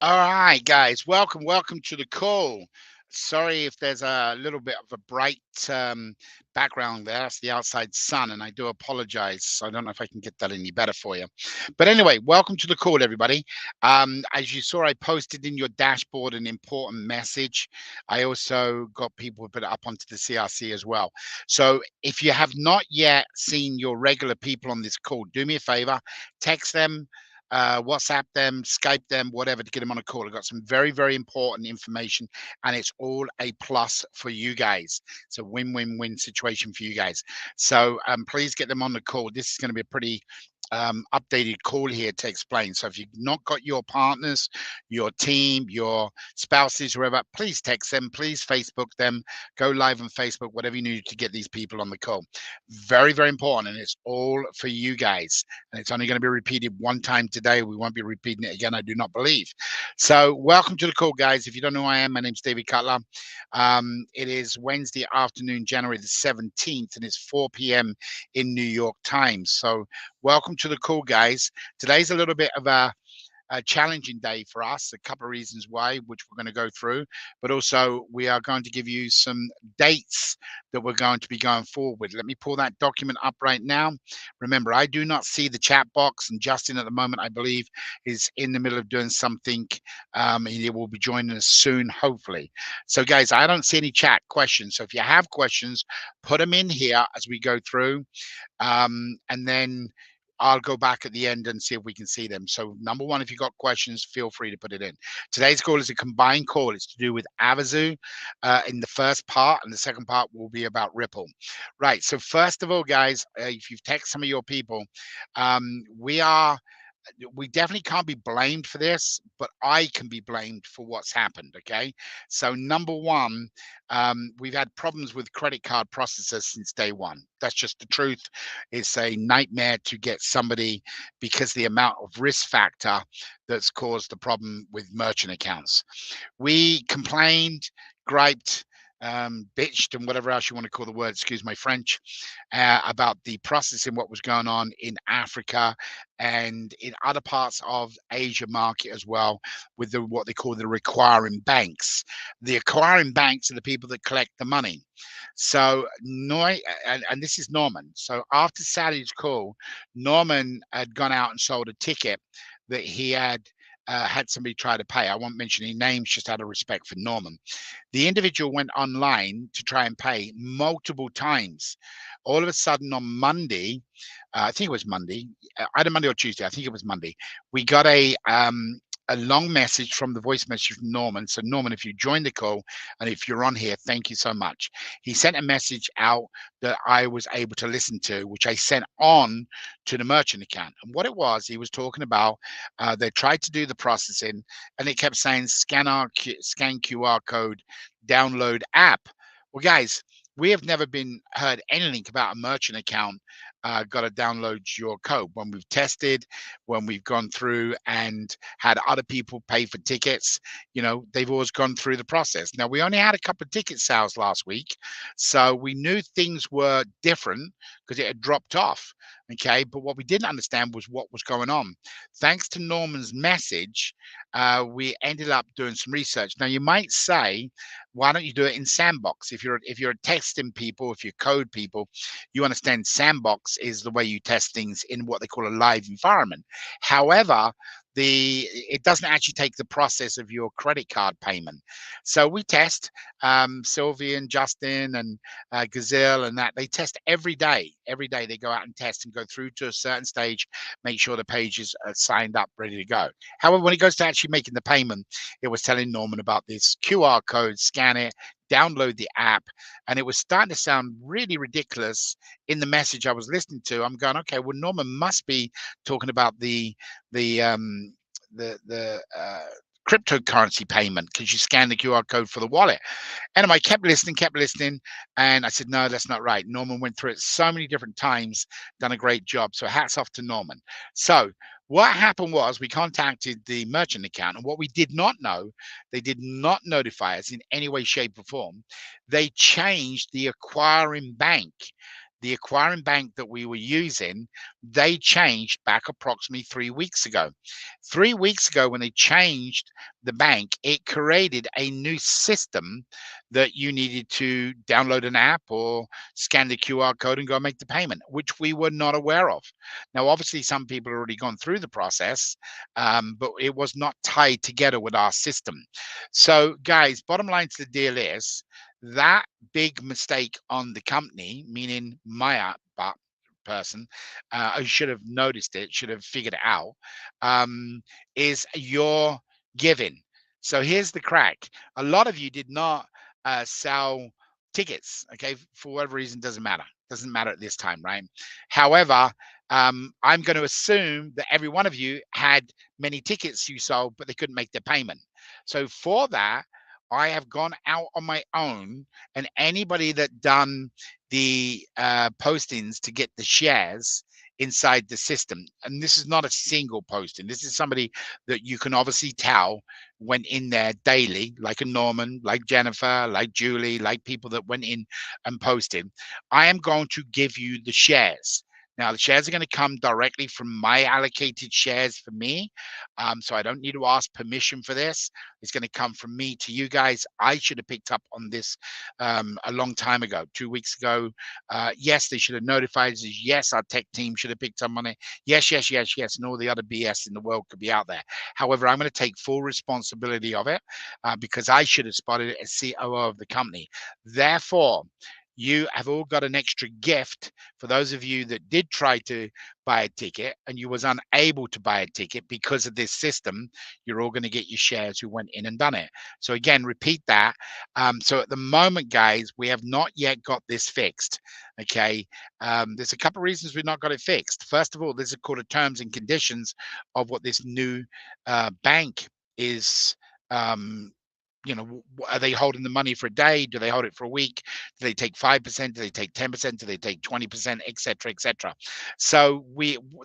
All right, guys, welcome to the call. Sorry if there's a little bit of a bright background there. That's the outside sun, and I do apologize. I don't know if I can get that any better for you. But anyway, welcome to the call, everybody. As you saw, I posted in your dashboard an important message. I also got people to put it up onto the CRC as well. So if you have not yet seen your regular people on this call, do me a favor, text them, WhatsApp them, Skype them, whatever, to get them on a call. I've got some very important information, and it's all a plus for you guys. It's a win-win-win situation for you guys. So please get them on the call. This is going to be a pretty updated call here to explain. So if you've not got your partners, your team, your spouses, whoever, please text them, please Facebook them, go live on Facebook, whatever you need to get these people on the call. Very, very important. And it's all for you guys. And it's only going to be repeated one time today. We won't be repeating it again, I do not believe. So welcome to the call, guys. If you don't know who I am, my name's David Cutler. It is Wednesday afternoon, January the 17th, and it's 4 p.m. in New York time. So welcome to the call, guys. Today's a little bit of a challenging day for us. A couple of reasons why, which we're going to go through, but also we are going to give you some dates that we're going to be going forward with. Let me pull that document up right now. Remember, I do not see the chat box, and Justin at the moment, I believe, is in the middle of doing something. He will be joining us soon, hopefully. So, guys, I don't see any chat questions. So if you have questions, put them in here as we go through. And then I'll go back at the end and see if we can see them. So number one, if you've got questions, feel free to put it in. Today's call is a combined call. It's to do with Avazoo in the first part, and the second part will be about Ripple. Right. So first of all, guys, if you've texted some of your people, we definitely can't be blamed for this, but I can be blamed for what's happened. Okay. So, number one, we've had problems with credit card processors since day one. That's just the truth. It's a nightmare to get somebody because the amount of risk factor that's caused the problem with merchant accounts. We complained, griped, bitched, and whatever else you want to call the word, excuse my French, about the processing, what was going on in Africa and in other parts of Asia market as well, with what they call the acquiring banks. The acquiring banks are the people that collect the money. So and this is Norman. So after Sally's call, Norman had gone out and sold a ticket that he had somebody try to pay. I won't mention any names, just out of respect for Norman. The individual went online to try and pay multiple times. All of a sudden on Monday, I think it was Monday, either Monday or Tuesday, I think it was Monday, we got a long message from the voice message from Norman. So Norman, if you joined the call and if you're on here, thank you so much. He sent a message out that I was able to listen to, which I sent on to the merchant account. And what it was, he was talking about, they tried to do the processing and it kept saying scan QR code, download app. Well, guys, we have never been heard anything about a merchant account got to download your code. When we've tested, when we've gone through and had other people pay for tickets, they've always gone through the process. Now, we only had a couple of ticket sales last week, so we knew things were different because it had dropped off. Okay, but what we didn't understand was what was going on. Thanks to Norman's message, we ended up doing some research. Now, you might say, why don't you do it in Sandbox? If you're testing people, if you're code people, you understand Sandbox is the way you test things in what they call a live environment. However, it doesn't actually take the process of your credit card payment. So we test, Sylvie and Justin and Gazelle and that, they test every day. Every day they go out and test and go through to a certain stage, make sure the page is signed up, ready to go. However, when it goes to actually making the payment, it was telling Norman about this QR code, scan it, download the app, and it was starting to sound really ridiculous in the message I was listening to. I'm going, okay, well, Norman must be talking about the cryptocurrency payment because you scan the QR code for the wallet. Anyway, I kept listening, and I said, no, that's not right. Norman went through it so many different times, done a great job. So hats off to Norman. So what happened was we contacted the merchant account, and what we did not know, they did not notify us in any way, shape, or form. They changed the acquiring bank. The acquiring bank that we were using, they changed back approximately 3 weeks ago. 3 weeks ago, when they changed the bank, it created a new system that you needed to download an app or scan the QR code and go make the payment, which we were not aware of. Now, obviously, some people have already gone through the process, but it was not tied together with our system. So, guys, bottom line to the deal is that big mistake on the company, meaning my person, who should have noticed it, should have figured it out, is your giving. So here's the crack. A lot of you did not sell tickets, okay? For whatever reason, doesn't matter. Doesn't matter at this time, right? However, I'm going to assume that every one of you had many tickets you sold, but they couldn't make their payment. So for that, I have gone out on my own, and anybody that done the postings to get the shares inside the system, and this is not a single posting. This is somebody that you can obviously tell went in there daily, like a Norman, like Jennifer, like Julie, like people that went in and posted. I am going to give you the shares. Now, the shares are going to come directly from my allocated shares for me. So I don't need to ask permission for this. It's going to come from me to you guys. I should have picked up on this a long time ago, 2 weeks ago. Yes, they should have notified us. Yes, our tech team should have picked up on it. Yes, yes, yes, yes. And all the other BS in the world could be out there. However, I'm going to take full responsibility of it because I should have spotted it as COO of the company. Therefore, you have all got an extra gift for those of you that did try to buy a ticket and you was unable to buy a ticket because of this system. You're all going to get your shares who went in and done it. So again, repeat that. So at the moment, guys, we have not yet got this fixed. Okay. There's a couple of reasons we've not got it fixed. First of all, there's a called a terms and conditions of what this new bank is. Are they holding the money for a day? Do they hold it for a week? Do they take 5%? Do they take 10%? Do they take 20%, et cetera, et cetera? So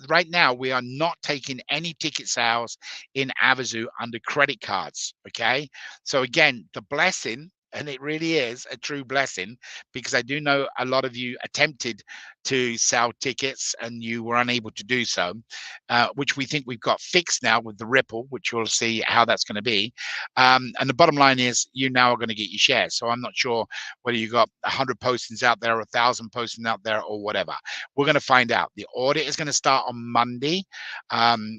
right now, we are not taking any ticket sales in Avazoo under credit cards, okay? So again, the blessing, and it really is a true blessing, because I do know a lot of you attempted to sell tickets and you were unable to do so, which we think we've got fixed now with the Ripple, which we'll see how that's going to be. And the bottom line is you now are going to get your shares. So I'm not sure whether you got 100 postings out there or 1,000 postings out there or whatever. We're going to find out. The audit is going to start on Monday.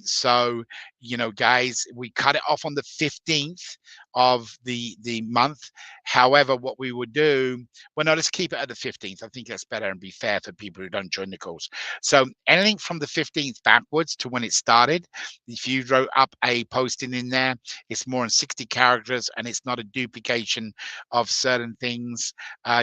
So, guys, we cut it off on the 15th of the month. However, what we would do, well, no, let's keep it at the 15th. I think that's better and be fair for people who don't join the calls. So anything from the 15th backwards to when it started, if you wrote up a posting in there, it's more than 60 characters and it's not a duplication of certain things,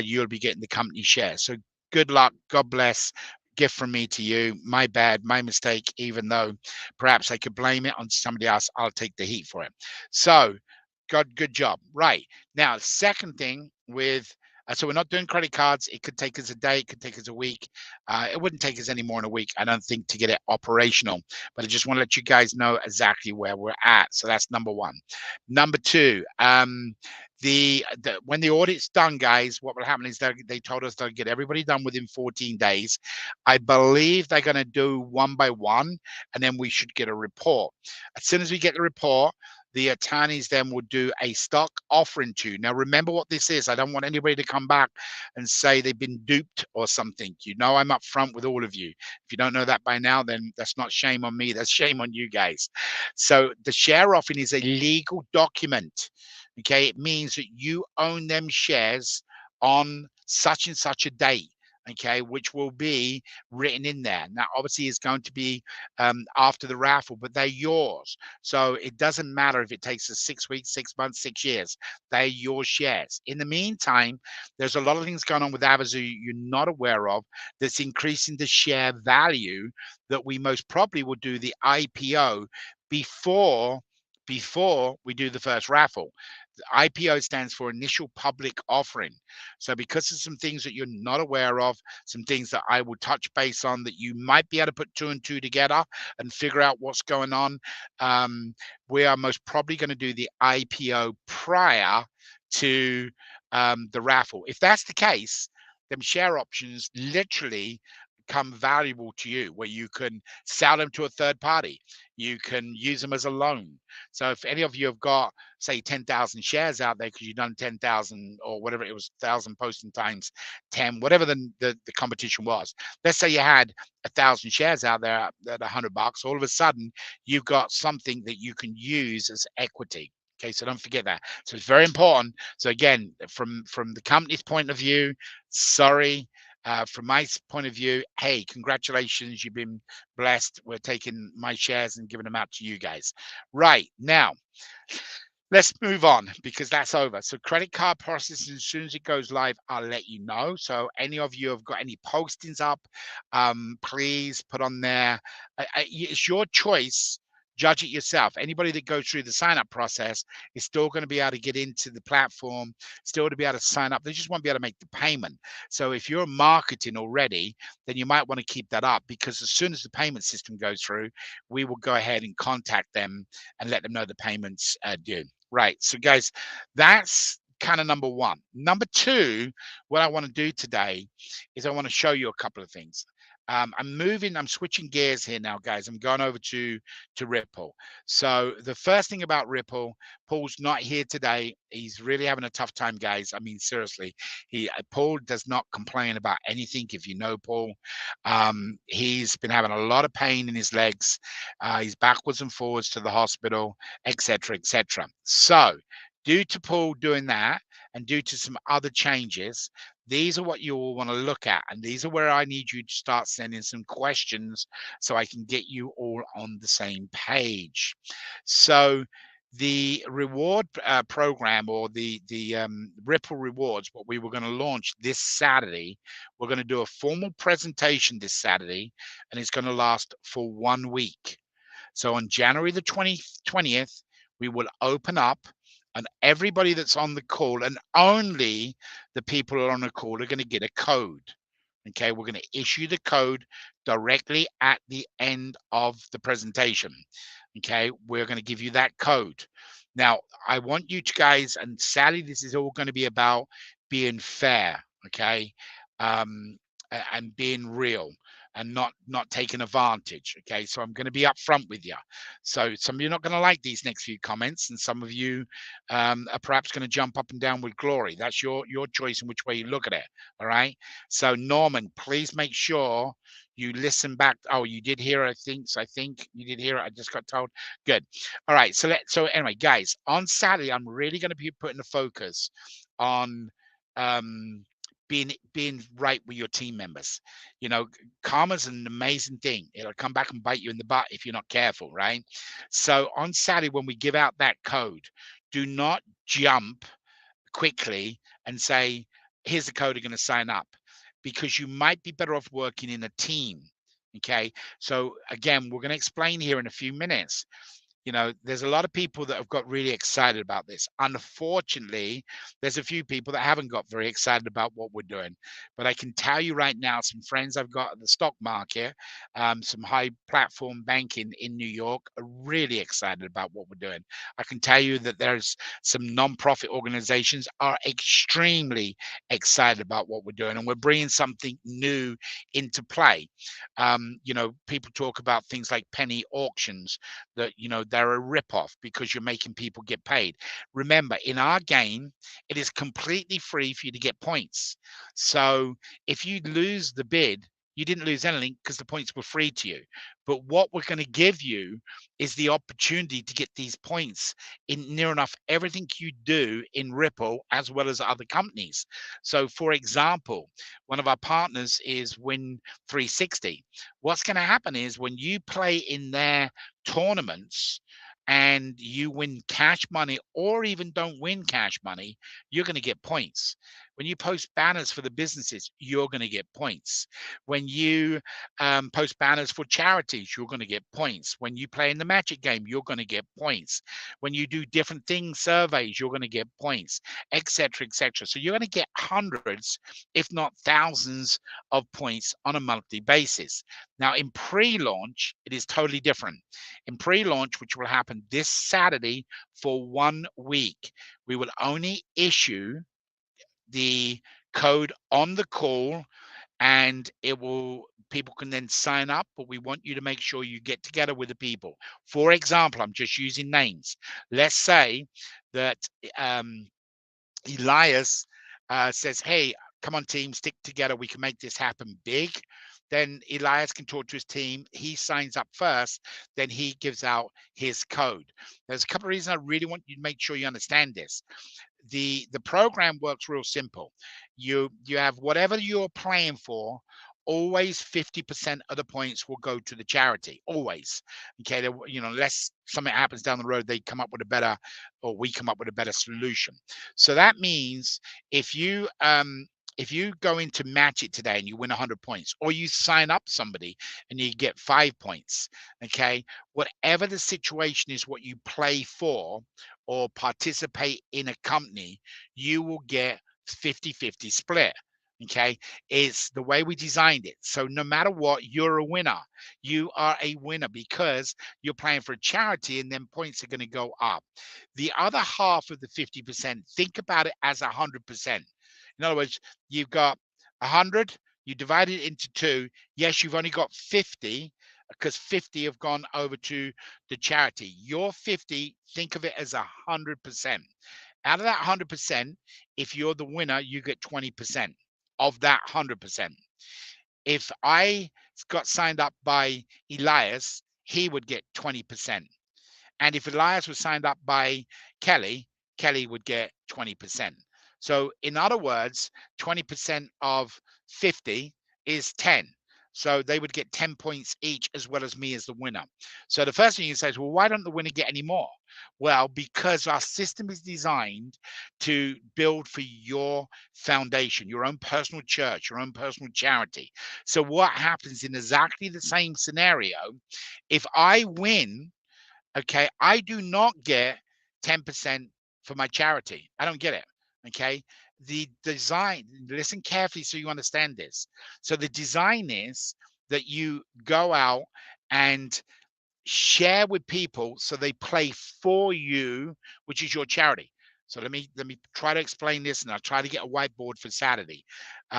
you'll be getting the company share. So good luck. God bless. Gift from me to you. My bad, my mistake, even though perhaps I could blame it on somebody else. I'll take the heat for it. So good job. Right. Now, second thing with so we're not doing credit cards. It could take us a day. It could take us a week. It wouldn't take us any more than a week, I don't think, to get it operational. But I just want to let you guys know exactly where we're at. So that's number one. Number two, when the audit's done, guys, what will happen is they told us they'll get everybody done within 14 days. I believe they're going to do one by one, and then we should get a report. As soon as we get the report, the attorneys then will do a stock offering to you. Now, remember what this is. I don't want anybody to come back and say they've been duped or something. I'm up front with all of you. If you don't know that by now, then that's not shame on me. That's shame on you guys. So the share offering is a legal document. Okay, it means that you own them shares on such and such a date. Okay, which will be written in there. Now, obviously, it's going to be after the raffle, but they're yours. So it doesn't matter if it takes us 6 weeks, 6 months, 6 years. They're your shares. In the meantime, there's a lot of things going on with Avazoo you're not aware of that's increasing the share value that we most probably will do the IPO before we do the first raffle. IPO stands for initial public offering. So because of some things that you're not aware of, some things that I will touch base on that you might be able to put two and two together and figure out what's going on, we are most probably going to do the IPO prior to the raffle. If that's the case, then share options literally become valuable to you, where you can sell them to a third party. You can use them as a loan. So if any of you have got, say, 10,000 shares out there because you've done 10,000 or whatever it was, 1,000 posting times 10, whatever the competition was. Let's say you had 1,000 shares out there at $100. All of a sudden, you've got something that you can use as equity. Okay, so don't forget that. So it's very important. So again, from the company's point of view, sorry. From my point of view, hey, congratulations, you've been blessed. We're taking my shares and giving them out to you guys. Right, now, let's move on because that's over. So credit card processing, as soon as it goes live, I'll let you know. So any of you have got any postings up, please put on there. It's your choice. Judge it yourself. Anybody that goes through the sign up process is still going to be able to get into the platform, still to be able to sign up. They just won't be able to make the payment. So if you're marketing already, then you might want to keep that up, because as soon as the payment system goes through, we will go ahead and contact them and let them know the payments are due. Right. So, guys, that's kind of number one. Number two, what I want to do today is I want to show you a couple of things. I'm switching gears here now, guys. I'm going over to Ripple. So the first thing about Ripple, Paul's not here today. He's really having a tough time, guys. I mean, seriously, Paul does not complain about anything. If you know Paul, he's been having a lot of pain in his legs. He's backwards and forwards to the hospital, etc., etc. So, due to Paul doing that, and due to some other changes, these are what you all want to look at, and these are where I need you to start sending some questions so I can get you all on the same page. So the reward program, or the Ripple rewards, what we were going to launch this Saturday, we're going to do a formal presentation this Saturday, and it's going to last for 1 week. So on January the 20th, we will open up, and everybody that's on the call, and only the people who are on the call, are going to get a code. Okay, we're going to issue the code directly at the end of the presentation. Okay, we're going to give you that code. Now, I want you to guys, and Sally, this is all going to be about being fair, okay, and being real, and not taking advantage. Okay, so I'm going to be upfront with you. So some of you are not going to like these next few comments, and some of you are perhaps going to jump up and down with glory. That's your choice in which way you look at it. All right. So Norman, please make sure you listen back. Oh, you did hear, I think. So I think you did hear it. I just got told. Good. All right. So anyway, guys, on Saturday, I'm really going to be putting the focus on being right with your team members. You know, karma's an amazing thing. It'll come back and bite you in the butt if you're not careful, right? So on Saturday, when we give out that code, do not jump quickly and say, here's the code, you're going to sign up, because you might be better off working in a team. Okay. So again, we're going to explain here in a few minutes. You know, there's a lot of people that have got really excited about this. Unfortunately, there's a few people that haven't got very excited about what we're doing. But I can tell you right now, some friends I've got at the stock market, some high platform banking in New York, are really excited about what we're doing. I can tell you that there's some non-profit organizations are extremely excited about what we're doing, and we're bringing something new into play. You know, people talk about things like penny auctions, that, you know, they're a rip-off because you're making people get paid. Remember, in our game, it is completely free for you to get points. So if you lose the bid, you didn't lose anything because the points were free to you. But what we're going to give you is the opportunity to get these points in near enough everything you do in Ripple, as well as other companies. So for example, one of our partners is Win 360. What's going to happen is, when you play in their tournaments and you win cash money, or even don't win cash money, you're going to get points. When you post banners for the businesses, you're going to get points. When you post banners for charities, you're going to get points. When you play in the Magic game, you're going to get points. When you do different things, surveys, you're going to get points, etc., etc. So you're going to get hundreds, if not thousands, of points on a monthly basis. Now, in pre-launch, it is totally different. In pre-launch, which will happen this Saturday for 1 week, we will only issue the code on the call, and people can then sign up, but we want you to make sure you get together with the people. For example, I'm just using names. Let's say that Elias says, hey, come on team, stick together, we can make this happen big. Then Elias can talk to his team. He signs up first, then he gives out his code. There's a couple of reasons I really want you to make sure you understand this. The program works real simple. You have whatever you're playing for always 50% of the points will go to the charity. Always. Okay. Unless something happens down the road, they come up with a better, or we come up with a better solution. So that means if you if you go into match it today and you win 100 points, or you sign up somebody and you get 5 points, okay, whatever the situation is, what you play for or participate in a company, you will get 50-50 split. Okay, it's the way we designed it. So no matter what, you're a winner. You are a winner because you're playing for a charity, and then points are going to go up. The other half of the 50%, think about it as 100%. In other words, you've got 100, you divide it into two. Yes, you've only got 50 because 50 have gone over to the charity. Your 50, think of it as 100%. Out of that 100%, if you're the winner, you get 20% of that 100%. If I got signed up by Elias, he would get 20%. And if Elias was signed up by Kelly, Kelly would get 20%. So in other words, 20% of 50 is 10. So they would get 10 points each, as well as me as the winner. So the first thing you say is, well, why don't the winner get any more? Well, because our system is designed to build for your foundation, your own personal church, your own personal charity. So what happens in exactly the same scenario, if I win, okay, I do not get 10% for my charity. I don't get it. Okay. The design, listen carefully so you understand this. So the design is that you go out and share with people so they play for you, which is your charity. So let me try to explain this, and I'll try to get a whiteboard for Saturday,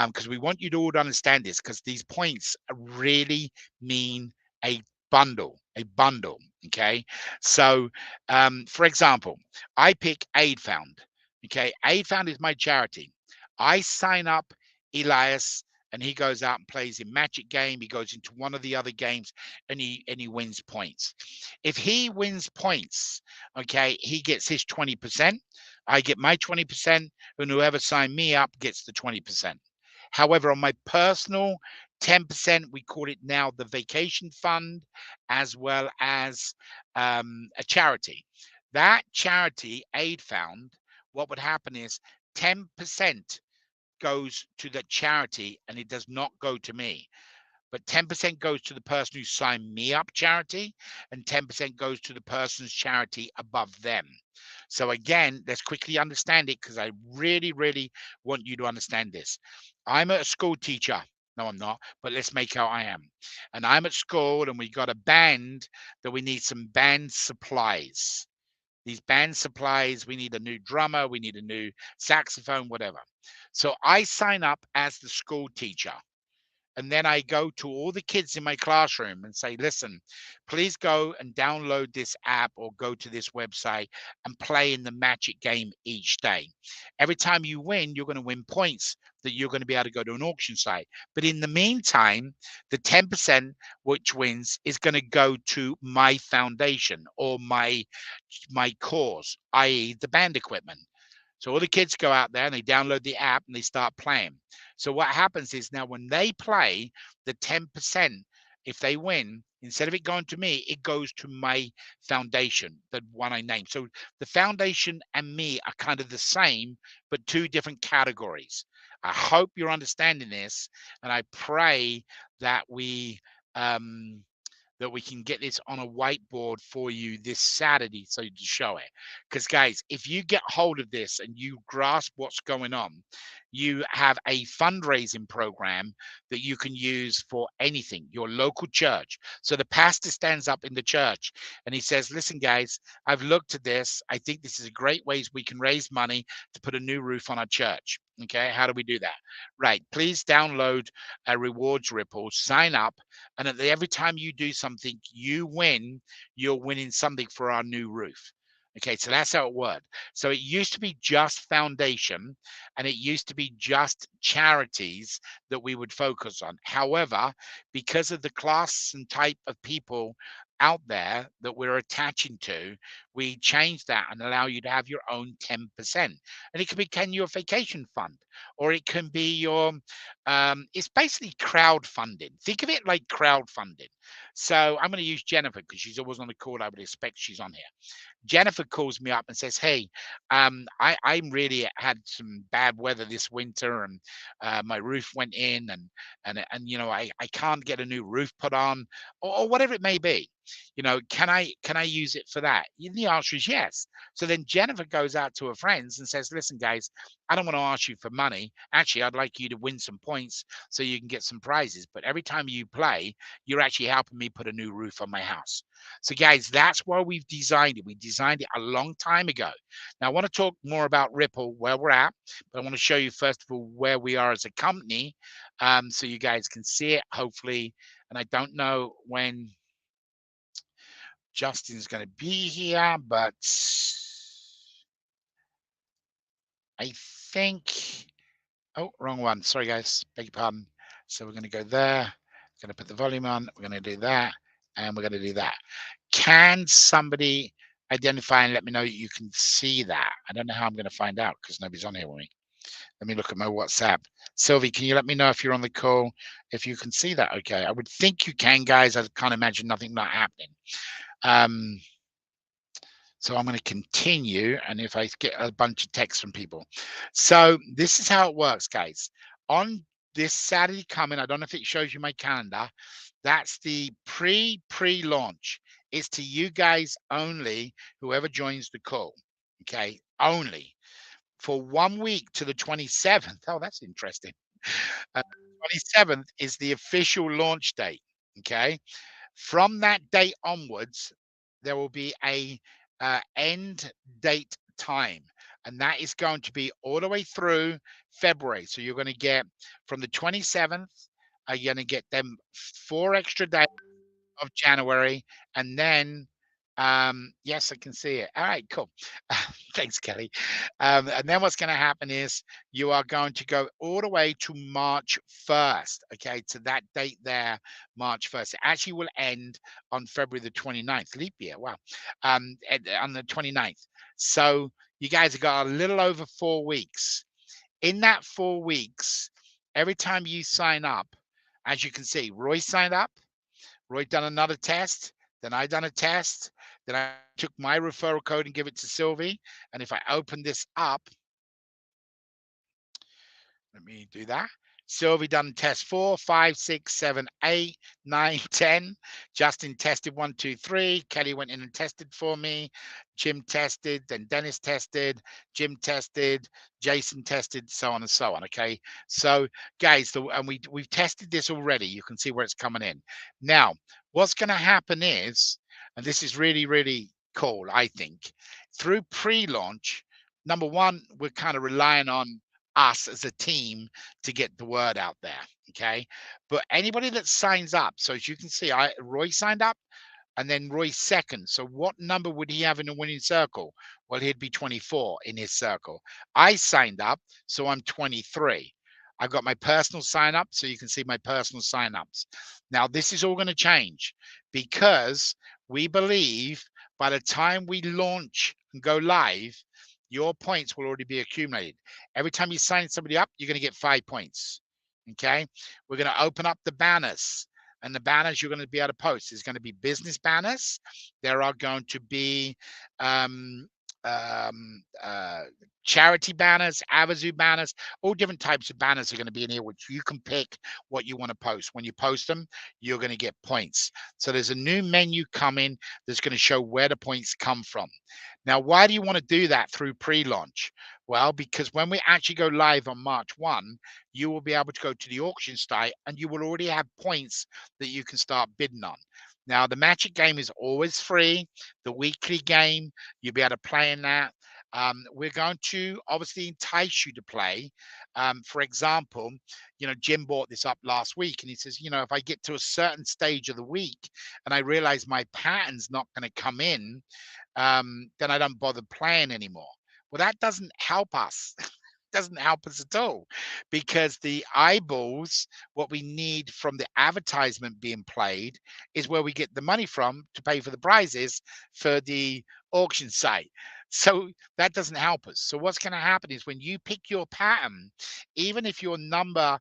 because we want you to all to understand this, because these points really mean a a bundle. Okay. So for example, I pick Aid Found. Okay. Aid Found is my charity. I sign up Elias, and he goes out and plays in Magic Game. He goes into one of the other games, and he wins points. If he wins points, okay, he gets his 20%. I get my 20%, and whoever signed me up gets the 20%. However, on my personal 10%, we call it now the vacation fund, as well as a charity. That charity, Aid Found, what would happen is 10% goes to the charity, and it does not go to me. But 10% goes to the person who signed me up charity, and 10% goes to the person's charity above them. So again, let's quickly understand it, because I really, really want you to understand this. I'm a school teacher. No, I'm not, but let's make out I am. And I'm at school, and we got a band that we need some band supplies. These band supplies, we need a new drummer, we need a new saxophone, whatever. So I sign up as the school teacher. And then I go to all the kids in my classroom and say, listen, please go and download this app or go to this website and play in the Magic Game each day. Every time you win, you're going to win points that you're going to be able to go to an auction site. But in the meantime, the 10% which wins is going to go to my foundation or my cause, i.e. the band equipment. So all the kids go out there and they download the app and they start playing. So what happens is, now when they play, the 10%, if they win, instead of it going to me, it goes to my foundation, the one I named. So the foundation and me are kind of the same, but two different categories. I hope you're understanding this, and I pray that um, we can get this on a whiteboard for you this Saturday so to show it. Because, guys, if you get hold of this and you grasp what's going on, you have a fundraising program that you can use for anything, your local church. So the pastor stands up in the church and he says, listen, guys, I've looked at this. I think this is a great ways we can raise money to put a new roof on our church. Okay, how do we do that? Right, please download a rewards ripple, sign up, and every time you do something, you win, you're winning something for our new roof. Okay, so that's how it worked. So it used to be just foundation, and it used to be just charities that we would focus on. However, because of the class and type of people out there that we're attaching to, we change that and allow you to have your own 10%. And it can be can your vacation fund, or it can be your it's basically crowdfunding. Think of it like crowdfunding. So I'm going to use Jennifer because she's always on the call. I would expect she's on here. Jennifer calls me up and says, "Hey, I'm really had some bad weather this winter, and my roof went in, and I can't get a new roof put on, or whatever it may be. Can I use it for that?" And the answer is yes. So then Jennifer goes out to her friends and says, "Listen, guys, I don't want to ask you for money. Actually, I'd like you to win some points so you can get some prizes. But every time you play, you're actually helping me put a new roof on my house." So, guys, that's why we've designed it. We designed it a long time ago. Now, I want to talk more about Ripple, where we're at, but I want to show you, first of all, where we are as a company, so you guys can see it, hopefully. And I don't know when Justin's going to be here, but I think, oh, wrong one. Sorry, guys. Beg your pardon. So we're going to go there. Going to put the volume on. We're going to do that. And we're going to do that. Can somebody identify and let me know you can see that? I don't know how I'm going to find out because nobody's on here with me. Let me look at my WhatsApp. Sylvie, can you let me know if you're on the call, if you can see that? Okay. I would think you can, guys. I can't imagine nothing not happening. Um, so I'm going to continue, and if I get a bunch of texts from people. So this is how it works, guys. On this Saturday coming, I don't know if it shows you my calendar. That's the pre-launch. It's to you guys only, whoever joins the call. Okay, only for 1 week to the 27th. Oh, that's interesting. 27th is the official launch date. Okay, from that date onwards, there will be a end date time, and that is going to be all the way through February. So you're going to get from the 27th, you're going to get them 4 extra days of January, and then yes, I can see it. All right, cool. Thanks, Kelly. And then what's going to happen is you are going to go all the way to March 1st, okay, to that date there, March 1st. It actually will end on February the 29th, leap year. Wow. On the 29th. So you guys have got a little over 4 weeks. In that 4 weeks, every time you sign up, as you can see, Roy signed up. Roy done another test. Then I done a test. Then I took my referral code and give it to Sylvie. And if I open this up, let me do that. Sylvie done test 4, 5, 6, 7, 8, 9, 10. Justin tested 1, 2, 3. Kelly went in and tested for me. Jim tested. Then Dennis tested. Jim tested. Jason tested. So on and so on. Okay. So, guys, and we've tested this already. You can see where it's coming in. Now, what's going to happen is, and this is really, really cool, I think, through pre-launch. Number one, we're kind of relying on us as a team to get the word out there. Okay. But anybody that signs up, so as you can see, Roy signed up and then Roy's second. So what number would he have in the winning circle? Well, he'd be 24 in his circle. I signed up, so I'm 23. I've got my personal sign up, so you can see my personal sign ups. Now, this is all going to change because we believe by the time we launch and go live, your points will already be accumulated. Every time you sign somebody up, you're going to get 5 points. Okay. We're going to open up the banners, and the banners you're going to be able to post. There's going to be business banners. There are going to be um, um, uh, charity banners, Avazoo banners, all different types of banners are going to be in here, which you can pick what you want to post. When you post them, you're going to get points. So there's a new menu coming that's going to show where the points come from. Now, why do you want to do that through pre-launch? Well, because when we actually go live on March 1, you will be able to go to the auction site and you will already have points that you can start bidding on. Now, the Magic game is always free. The weekly game, you'll be able to play in that. We're going to obviously entice you to play. For example, Jim bought this up last week and he says, if I get to a certain stage of the week and I realize my pattern's not going to come in, then I don't bother playing anymore. Well, that doesn't help us. doesn't help us at all, because the eyeballs, what we need from the advertisement being played, is where we get the money from to pay for the prizes for the auction site. So that doesn't help us. So what's going to happen is when you pick your pattern, even if your number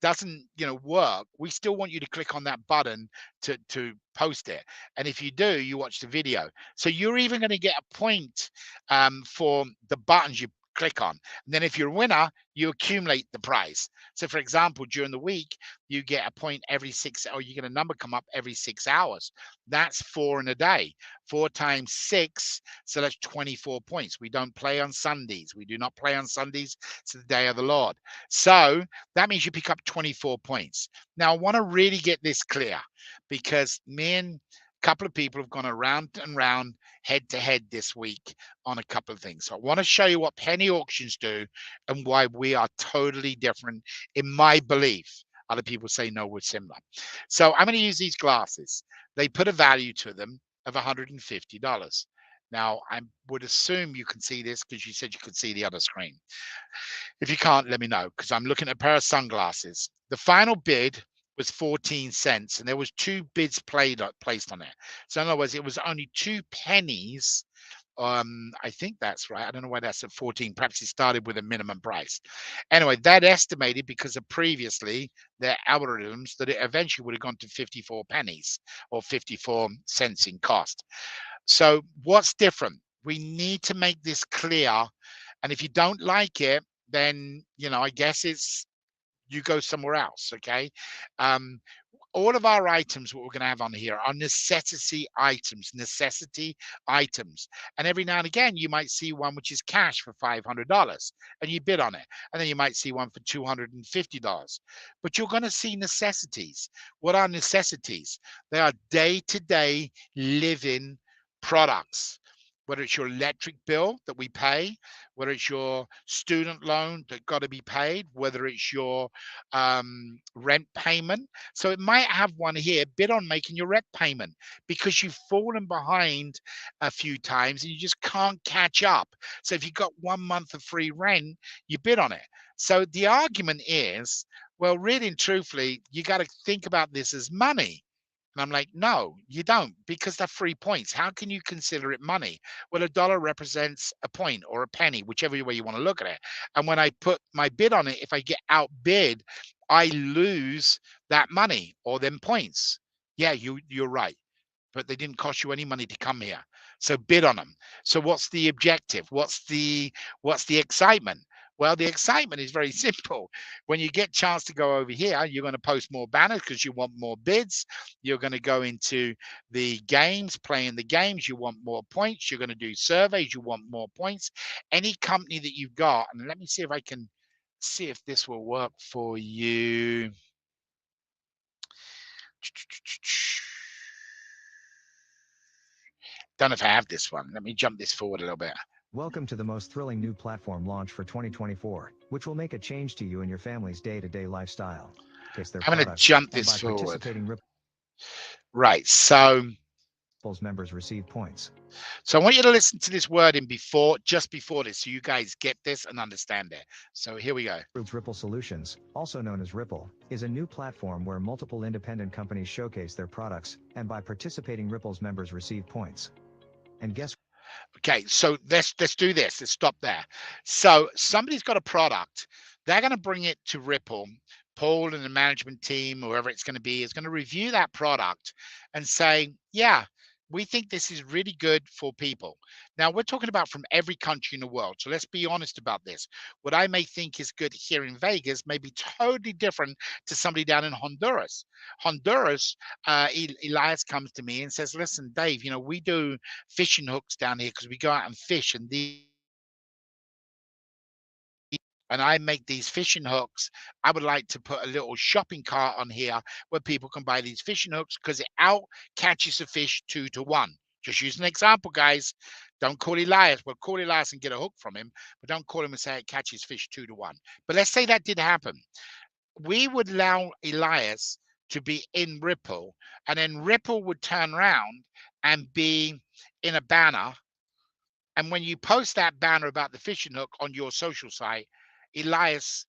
doesn't work, we still want you to click on that button to post it. And if you do, you watch the video. So you're even going to get a point for the buttons you click on. And then if you're a winner, you accumulate the prize. So for example, during the week, you get a point every or you get a number come up every 6 hours. That's 4 in a day. 4 times 6, so that's 24 points. We don't play on Sundays. We do not play on Sundays. It's the day of the Lord. So that means you pick up 24 points. Now, I want to really get this clear, because me and a couple of people have gone around and round, head to head this week on a couple of things. So I want to show you what penny auctions do and why we are totally different in my belief. Other people say no, we're similar. So I'm going to use these glasses. They put a value to them of $150. Now, I would assume you can see this because you said you could see the other screen. If you can't, let me know, because I'm looking at a pair of sunglasses. The final bid was 14 cents, and there was 2 bids placed on it. So in other words, it was only 2 pennies. I think that's right. I don't know why that's at 14. Perhaps it started with a minimum price. Anyway, that estimated, because of previously their algorithms, that it eventually would have gone to 54 pennies or 54 cents in cost. So what's different? We need to make this clear. And if you don't like it, then, I guess you go somewhere else. Okay. Um, all of our items, what we're going to have on here, are necessity items. And every now and again, you might see one which is cash for $500 and you bid on it. And then you might see one for $250. But you're going to see necessities. What are necessities? They are day-to-day living products. Whether it's your electric bill that we pay, whether it's your student loan that got to be paid, whether it's your rent payment. So it might have one here, bid on making your rent payment because you've fallen behind a few times and you just can't catch up. So if you've got 1 month of free rent, you bid on it. So the argument is, well, really and truthfully, you got to think about this as money. And I'm like, no, you don't, because they're 3 points. How can you consider it money? Well, a dollar represents a point or a penny, whichever way you want to look at it. And when I put my bid on it, if I get outbid, I lose that money or them points. Yeah, you're right. But they didn't cost you any money to come here. So bid on them. So what's the objective? What's the excitement? Well, the excitement is very simple. When you get a chance to go over here, you're going to post more banners because you want more bids. You're going to go into the games, playing the games. You want more points. You're going to do surveys. You want more points. Any company that you've got, and let me see if I can see if this will work for you. Don't know if I have this one. Let me jump this forward a little bit. Welcome to the most thrilling new platform launch for 2024, which will make a change to you and your family's day-to-day lifestyle. I'm going to jump this forward. Right, so Ripple's members receive points. So I want you to listen to this wording just before this, so you guys get this and understand it. So here we go. Ripple Solutions, also known as Ripple, is a new platform where multiple independent companies showcase their products, and by participating, Ripple's members receive points. And guess. Okay, so let's do this. Let's stop there. So somebody's got a product. They're going to bring it to Ripple. Paul and the management team, whoever it's going to be, is going to review that product and say, yeah, we think this is really good for people. Now, we're talking about from every country in the world. So let's be honest about this. What I may think is good here in Vegas may be totally different to somebody down in Honduras. Honduras, Elias comes to me and says, listen, Dave, we do fishing hooks down here because we go out and fish, and I make these fishing hooks. I would like to put a little shopping cart on here where people can buy these fishing hooks because it out catches the fish 2 to 1. Just use an example, guys. Don't call Elias. Well, call Elias and get a hook from him, but don't call him and say it catches fish 2 to 1. But let's say that did happen. We would allow Elias to be in Ripple, and then Ripple would turn around and be in a banner And when you post that banner about the fishing hook on your social site, Elias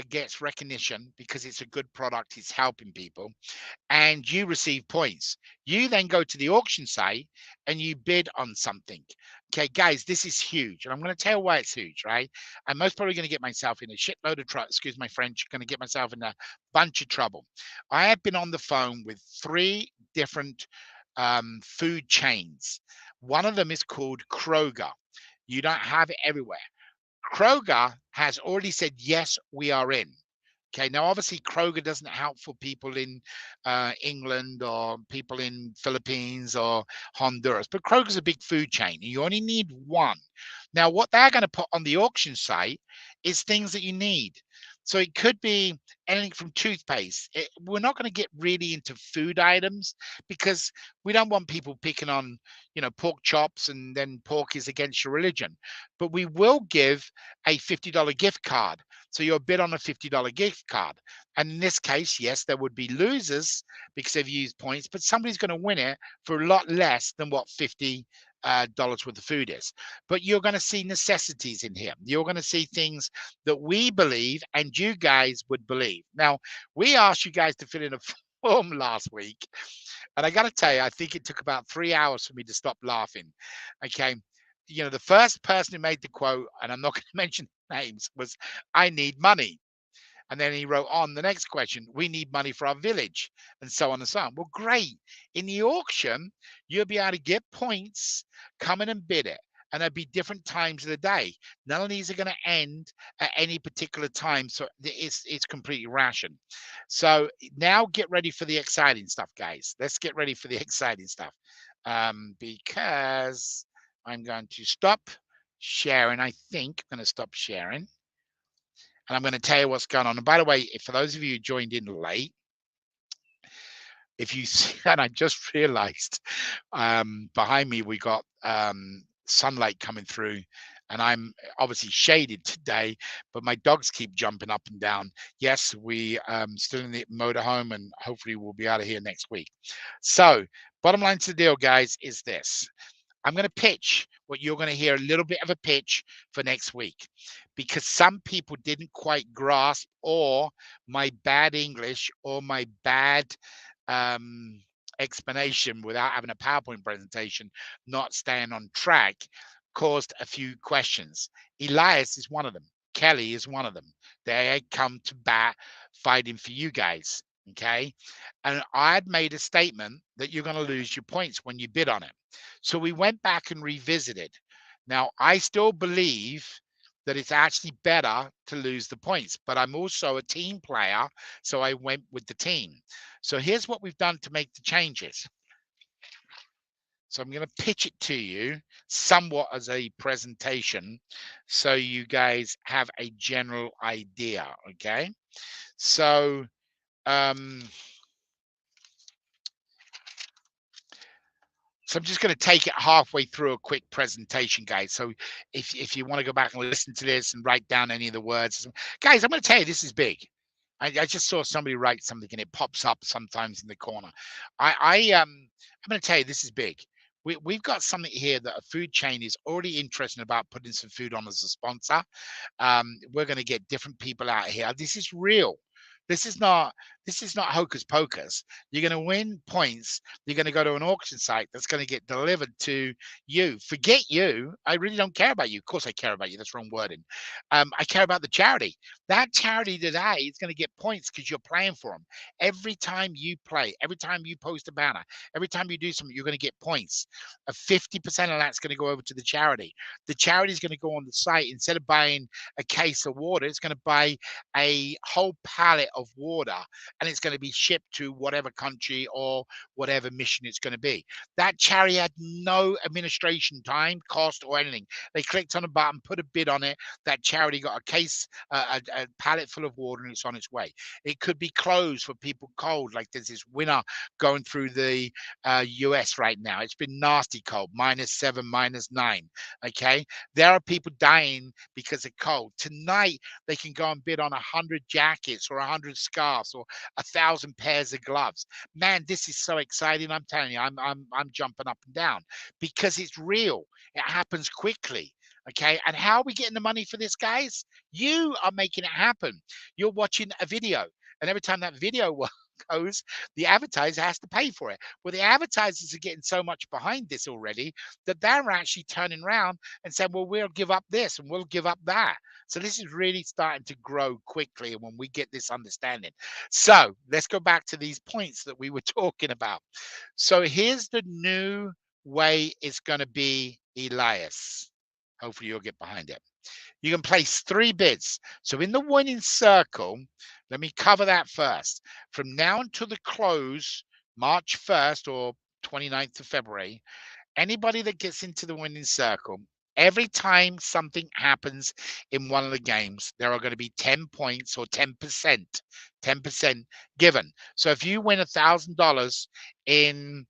gets recognition because it's a good product. It's helping people, and you receive points. You then go to the auction site and you bid on something. Okay, guys, this is huge. And I'm going to tell you why it's huge, right? I'm most probably going to get myself in a shitload of trouble. Excuse my French, going to get myself in a bunch of trouble. I have been on the phone with 3 different food chains. One of them is called Kroger. You don't have it everywhere. Kroger has already said, yes, we are in. Okay, now obviously Kroger doesn't help for people in England or people in Philippines or Honduras, but Kroger's a big food chain and you only need one. Now, what they're going to put on the auction site is things that you need. So it could be anything from toothpaste. We're not going to get really into food items because we don't want people picking on, pork chops and then pork is against your religion. But we will give a $50 gift card. So you're bid on a $50 gift card. And in this case, yes, there would be losers because they've used points, but somebody's going to win it for a lot less than what $50 worth of food is. But you're going to see necessities in here. You're going to see things that we believe and you guys would believe. Now, we asked you guys to fill in a form last week. And I got to tell you, I think it took about 3 hours for me to stop laughing. Okay. The first person who made the quote, and I'm not going to mention names, was I need money. And then he wrote on the next question, we need money for our village, and so on and so on. Well, great. In the auction, you'll be able to get points, come in and bid it. And there'll be different times of the day. None of these are going to end at any particular time. So it's completely ration. So now get ready for the exciting stuff, guys. Let's get ready for the exciting stuff. Because I'm going to stop sharing. I think I'm going to stop sharing. And I'm going to tell you what's going on. And by the way, for those of you who joined in late, if you see, and I just realized behind me, we got sunlight coming through and I'm obviously shaded today, but my dogs keep jumping up and down. Yes, we still in the motorhome and hopefully we'll be out of here next week. So bottom line to the deal, guys, is this. I'm going to pitch what you're going to hear a little bit of a pitch for next week because some people didn't quite grasp or my bad English or my bad um, explanation without having a PowerPoint presentation, not staying on track, caused a few questions. Elias is one of them. Kelly is one of them. They come to bat fighting for you guys. Okay. And I had made a statement that you're going to lose your points when you bid on it. So we went back and revisited. Now, I still believe that it's actually better to lose the points, but I'm also a team player. So I went with the team. So here's what we've done to make the changes. So I'm going to pitch it to you somewhat as a presentation so you guys have a general idea. Okay. So, So I'm just going to take it halfway through a quick presentation, guys. So if you want to go back and listen to this and write down any of the words, guys, I'm going to tell you this is big. I just saw somebody write something and it pops up sometimes in the corner. I'm going to tell you this is big. We've got something here that a food chain is already interested about putting some food on as a sponsor. We're going to get different people out here. This is real. This is not hocus pocus. You're going to win points. You're going to go to an auction site that's going to get delivered to you. Forget you. I really don't care about you. Of course I care about you. That's wrong wording. I care about the charity. That charity today is going to get points because you're playing for them. Every time you play, every time you post a banner, every time you do something, you're going to get points. 50% of that's going to go over to the charity. The charity is going to go on the site. Instead of buying a case of water, it's going to buy a whole pallet of water and it's going to be shipped to whatever country or whatever mission it's going to be. That charity had no administration time, cost, or anything. They clicked on a button, put a bid on it. That charity got a case, a pallet full of water, and it's on its way. It could be clothes for people cold, like there's this winter going through the US right now. It's been nasty cold, -7, -9. Okay, there are people dying because of cold. Tonight they can go and bid on 100 jackets or 100 scarves or 1,000 pairs of gloves. Man, this is so exciting. I'm telling you, I'm jumping up and down because it's real. It happens quickly. Okay. And how are we getting the money for this, guys? You are making it happen. You're watching a video, and every time that video goes, the advertiser has to pay for it. Well, the advertisers are getting so much behind this already that they're actually turning around and saying, well, we'll give up this and we'll give up that. So this is really starting to grow quickly. And when we get this understanding, so let's go back to these points that we were talking about. So here's the new way it's going to be, Elias. Hopefully you'll get behind it. You can place 3 bids. So in the winning circle, let me cover that first. From now until the close, March 1st or 29th of February, anybody that gets into the winning circle, every time something happens in one of the games, there are going to be 10 points or 10% given. So if you win $1,000 in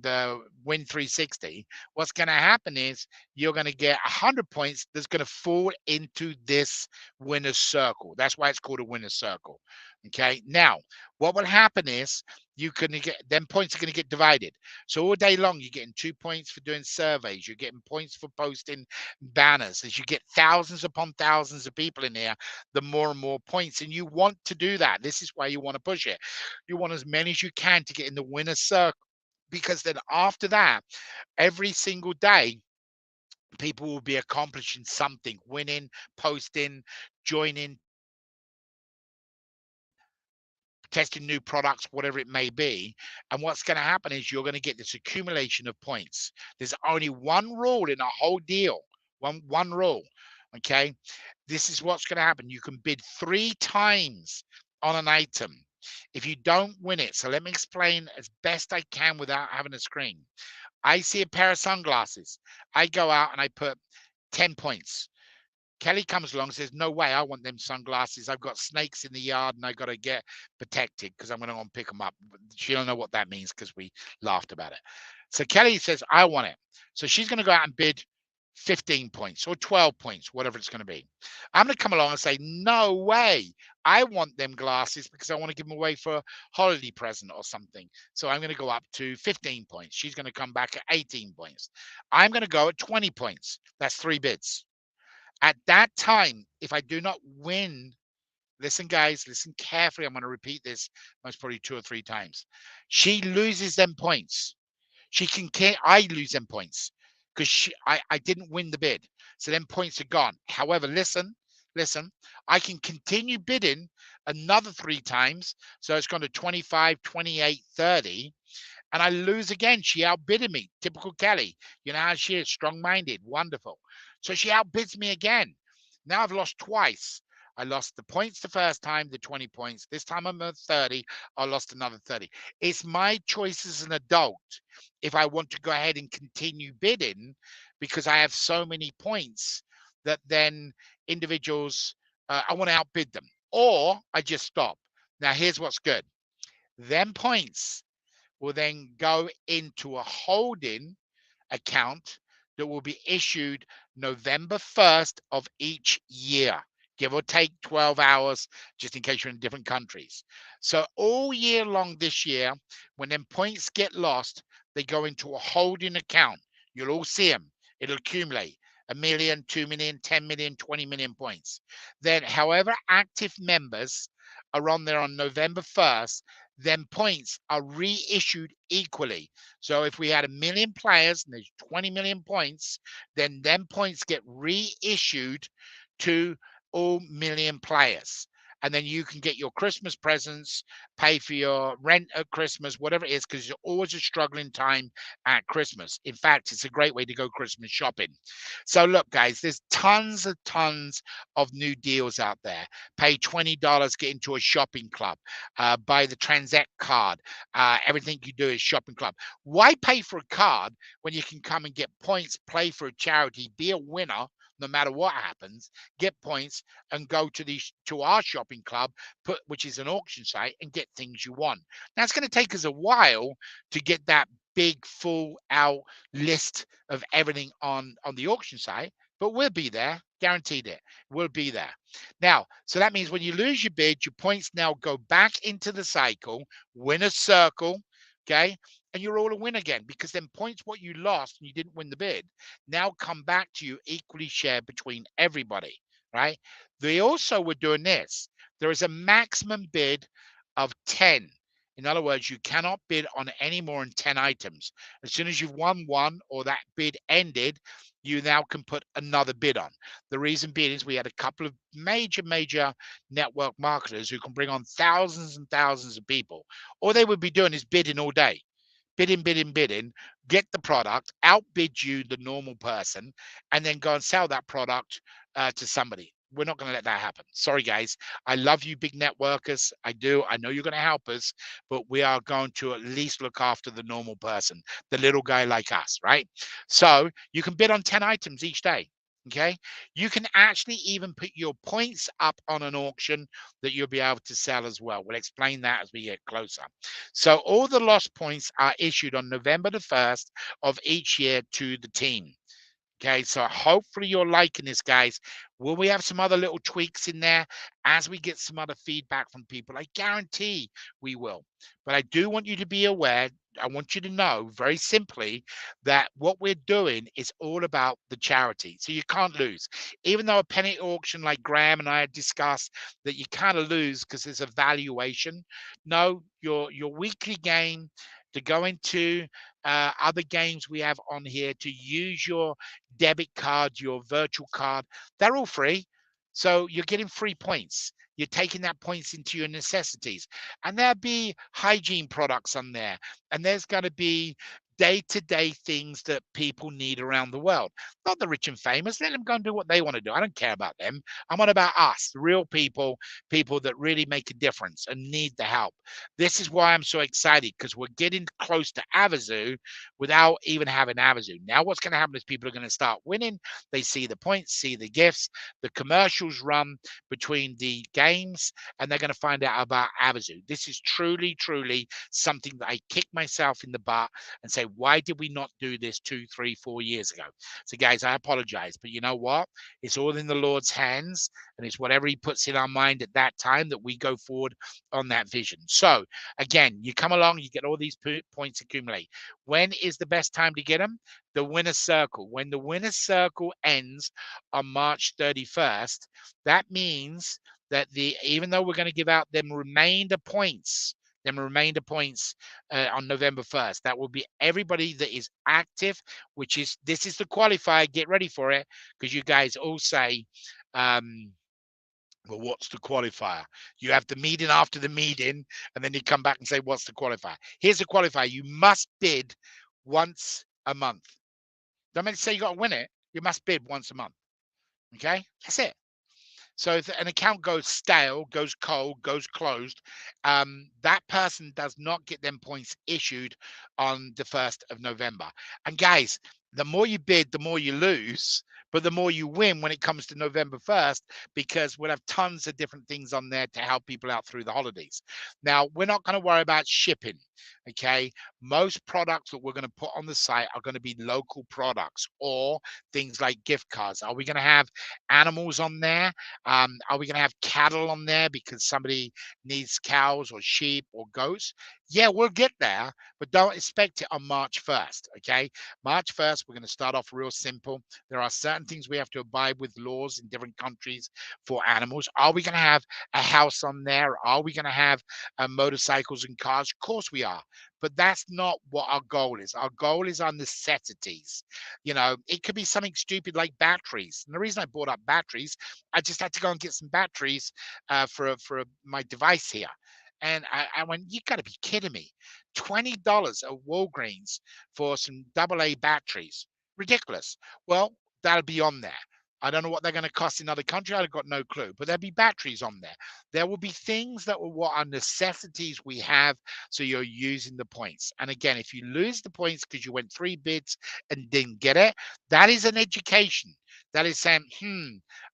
the Win 360, what's going to happen is you're going to get 100 points that's going to fall into this winner's circle. That's why it's called a winner's circle. Okay. Now, what will happen is you can get them points are going to get divided. So all day long, you're getting 2 points for doing surveys. You're getting points for posting banners. As you get thousands upon thousands of people in here, the more and more points. And you want to do that. This is why you want to push it. You want as many as you can to get in the winner's circle. Because then after that, every single day, people will be accomplishing something, winning, posting, joining, testing new products, whatever it may be. And what's going to happen is you're going to get this accumulation of points. There's only one rule in a whole deal. One rule. Okay. This is what's going to happen. You can bid 3 times on an item if you don't win it. So let me explain as best I can without having a screen. I see a pair of sunglasses. I go out and I put 10 points. Kelly comes along and says, no way, I want them sunglasses. I've got snakes in the yard and I got to get protected because I'm going to go and pick them up. She don't know what that means because we laughed about it. So Kelly says, I want it. So she's going to go out and bid 15 points or 12 points, whatever it's going to be. I'm going to come along and say, no way. I want them glasses because I want to give them away for a holiday present or something. So I'm going to go up to 15 points. She's going to come back at 18 points. I'm going to go at 20 points. That's 3 bids. At that time, if I do not win, listen, guys, listen carefully. I'm going to repeat this most probably 2 or 3 times. She loses them points. She can care. I lose them points because I didn't win the bid. So then points are gone. However, listen, I can continue bidding another 3 times. So it's gone to 25, 28, 30. And I lose again. She outbidded me. Typical Kelly. You know how she is, strong-minded, wonderful. So she outbids me again. Now I've lost twice. I lost the points the first time, the 20 points. This time I'm at 30. I lost another 30. It's my choice as an adult if I want to go ahead and continue bidding because I have so many points that then individuals, I want to outbid them. Or I just stop. Now here's what's good. Them points will then go into a holding account that will be issued November 1st of each year, give or take 12 hours, just in case you're in different countries. So all year long this year, when them points get lost, they go into a holding account. You'll all see them. It'll accumulate 1 million, 2 million, 10 million, 20 million points. Then, however active members are on there on November 1st, then points are reissued equally. So if we had 1 million players and there's 20 million points, then them points get reissued to all million players. And then you can get your Christmas presents, pay for your rent at Christmas, whatever it is, because it's always a struggling time at Christmas. In fact, it's a great way to go Christmas shopping. So look, guys, there's tons of new deals out there. Pay $20, get into a shopping club, buy the Transact card. Everything you do is shopping club. Why pay for a card when you can come and get points, play for a charity, be a winner, no matter what happens, get points and go to our shopping club, which is an auction site, and get things you want. Now it's going to take us a while to get that big full out list of everything on the auction site, but we'll be there, guaranteed it. We'll be there. Now, so that means when you lose your bid, your points now go back into the cycle, win a circle, okay? and you're all a win again, because then points what you lost and you didn't win the bid now come back to you equally shared between everybody, right? They also were doing this. There is a maximum bid of 10. In other words, you cannot bid on any more than 10 items. As soon as you've won one or that bid ended, you now can put another bid on. The reason being is we had a couple of major network marketers who can bring on thousands and thousands of people. All they would be doing is bidding all day, bidding, get the product, outbid you, the normal person, and then go and sell that product to somebody. We're not going to let that happen. Sorry, guys. I love you, big networkers. I do. I know you're going to help us, but we are going to at least look after the normal person, the little guy like us, right? So you can bid on 10 items each day. Okay. You can actually even put your points up on an auction that you'll be able to sell as well. We'll explain that as we get closer. So all the lost points are issued on November the 1st of each year to the team. Okay, so hopefully you're liking this, guys. Will we have some other little tweaks in there as we get some other feedback from people? I guarantee we will. But I do want you to be aware. I want you to know very simply that what we're doing is all about the charity. So you can't lose. Even though a penny auction like Graham and I had discussed that you kind of lose because there's a valuation. No, your weekly game to go into other games we have on here, to use your debit card, your virtual card, they're all free. So you're getting free points. You're taking that points into your necessities. And there'll be hygiene products on there. And there's going to be day-to-day things that people need around the world. Not the rich and famous. Let them go and do what they want to do. I don't care about them. I'm on about us, the real people, people that really make a difference and need the help. This is why I'm so excited, because we're getting close to Avazoo without even having Avazoo. Now, what's going to happen is people are going to start winning. They see the points, see the gifts, the commercials run between the games, and they're going to find out about Avazoo. This is truly something that I kick myself in the butt and say, why did we not do this 2, 3, 4 years ago? So, guys, I apologize, but you know what? It's all in the Lord's hands, and it's whatever He puts in our mind at that time that we go forward on that vision. So, again, you come along, you get all these points accumulate. When is the best time to get them? The winner's circle. When the winner's circle ends on March 31st, that means that even though we're going to give out them remainder points on November 1st, that will be everybody that is active, which is, this is the qualifier. Get ready for it, because you guys all say, well, what's the qualifier? You have the meeting after the meeting, and then you come back and say, what's the qualifier? Here's the qualifier. You must bid once a month. Don't mean to say you got to win it. You must bid once a month. Okay? That's it. So if an account goes stale, goes cold, goes closed, that person does not get them points issued on the 1st of November. And guys, the more you bid, the more you lose, but the more you win when it comes to November 1st, because we'll have tons of different things on there to help people out through the holidays. Now, we're not going to worry about shipping. Okay. Most products that we're going to put on the site are going to be local products or things like gift cards. Are we going to have animals on there? Are we going to have cattle on there because somebody needs cows or sheep or goats? Yeah, we'll get there, but don't expect it on March 1st. Okay. March 1st, we're going to start off real simple. There are certain things we have to abide with laws in different countries for animals. Are we going to have a house on there? Are we going to have motorcycles and cars? Of course we are. But that's not what our goal is. Our goal is our necessities. You know, it could be something stupid like batteries. And the reason I bought up batteries, I just had to go and get some batteries for my device here. And I went, you got to be kidding me. $20 at Walgreens for some AA batteries. Ridiculous. Well, that'll be on there. I don't know what they're going to cost in other countries. I've got no clue. But there'll be batteries on there. There will be things that will what are necessities we have. So you're using the points. And again, if you lose the points because you went 3 bids and didn't get it, that is an education. That is saying,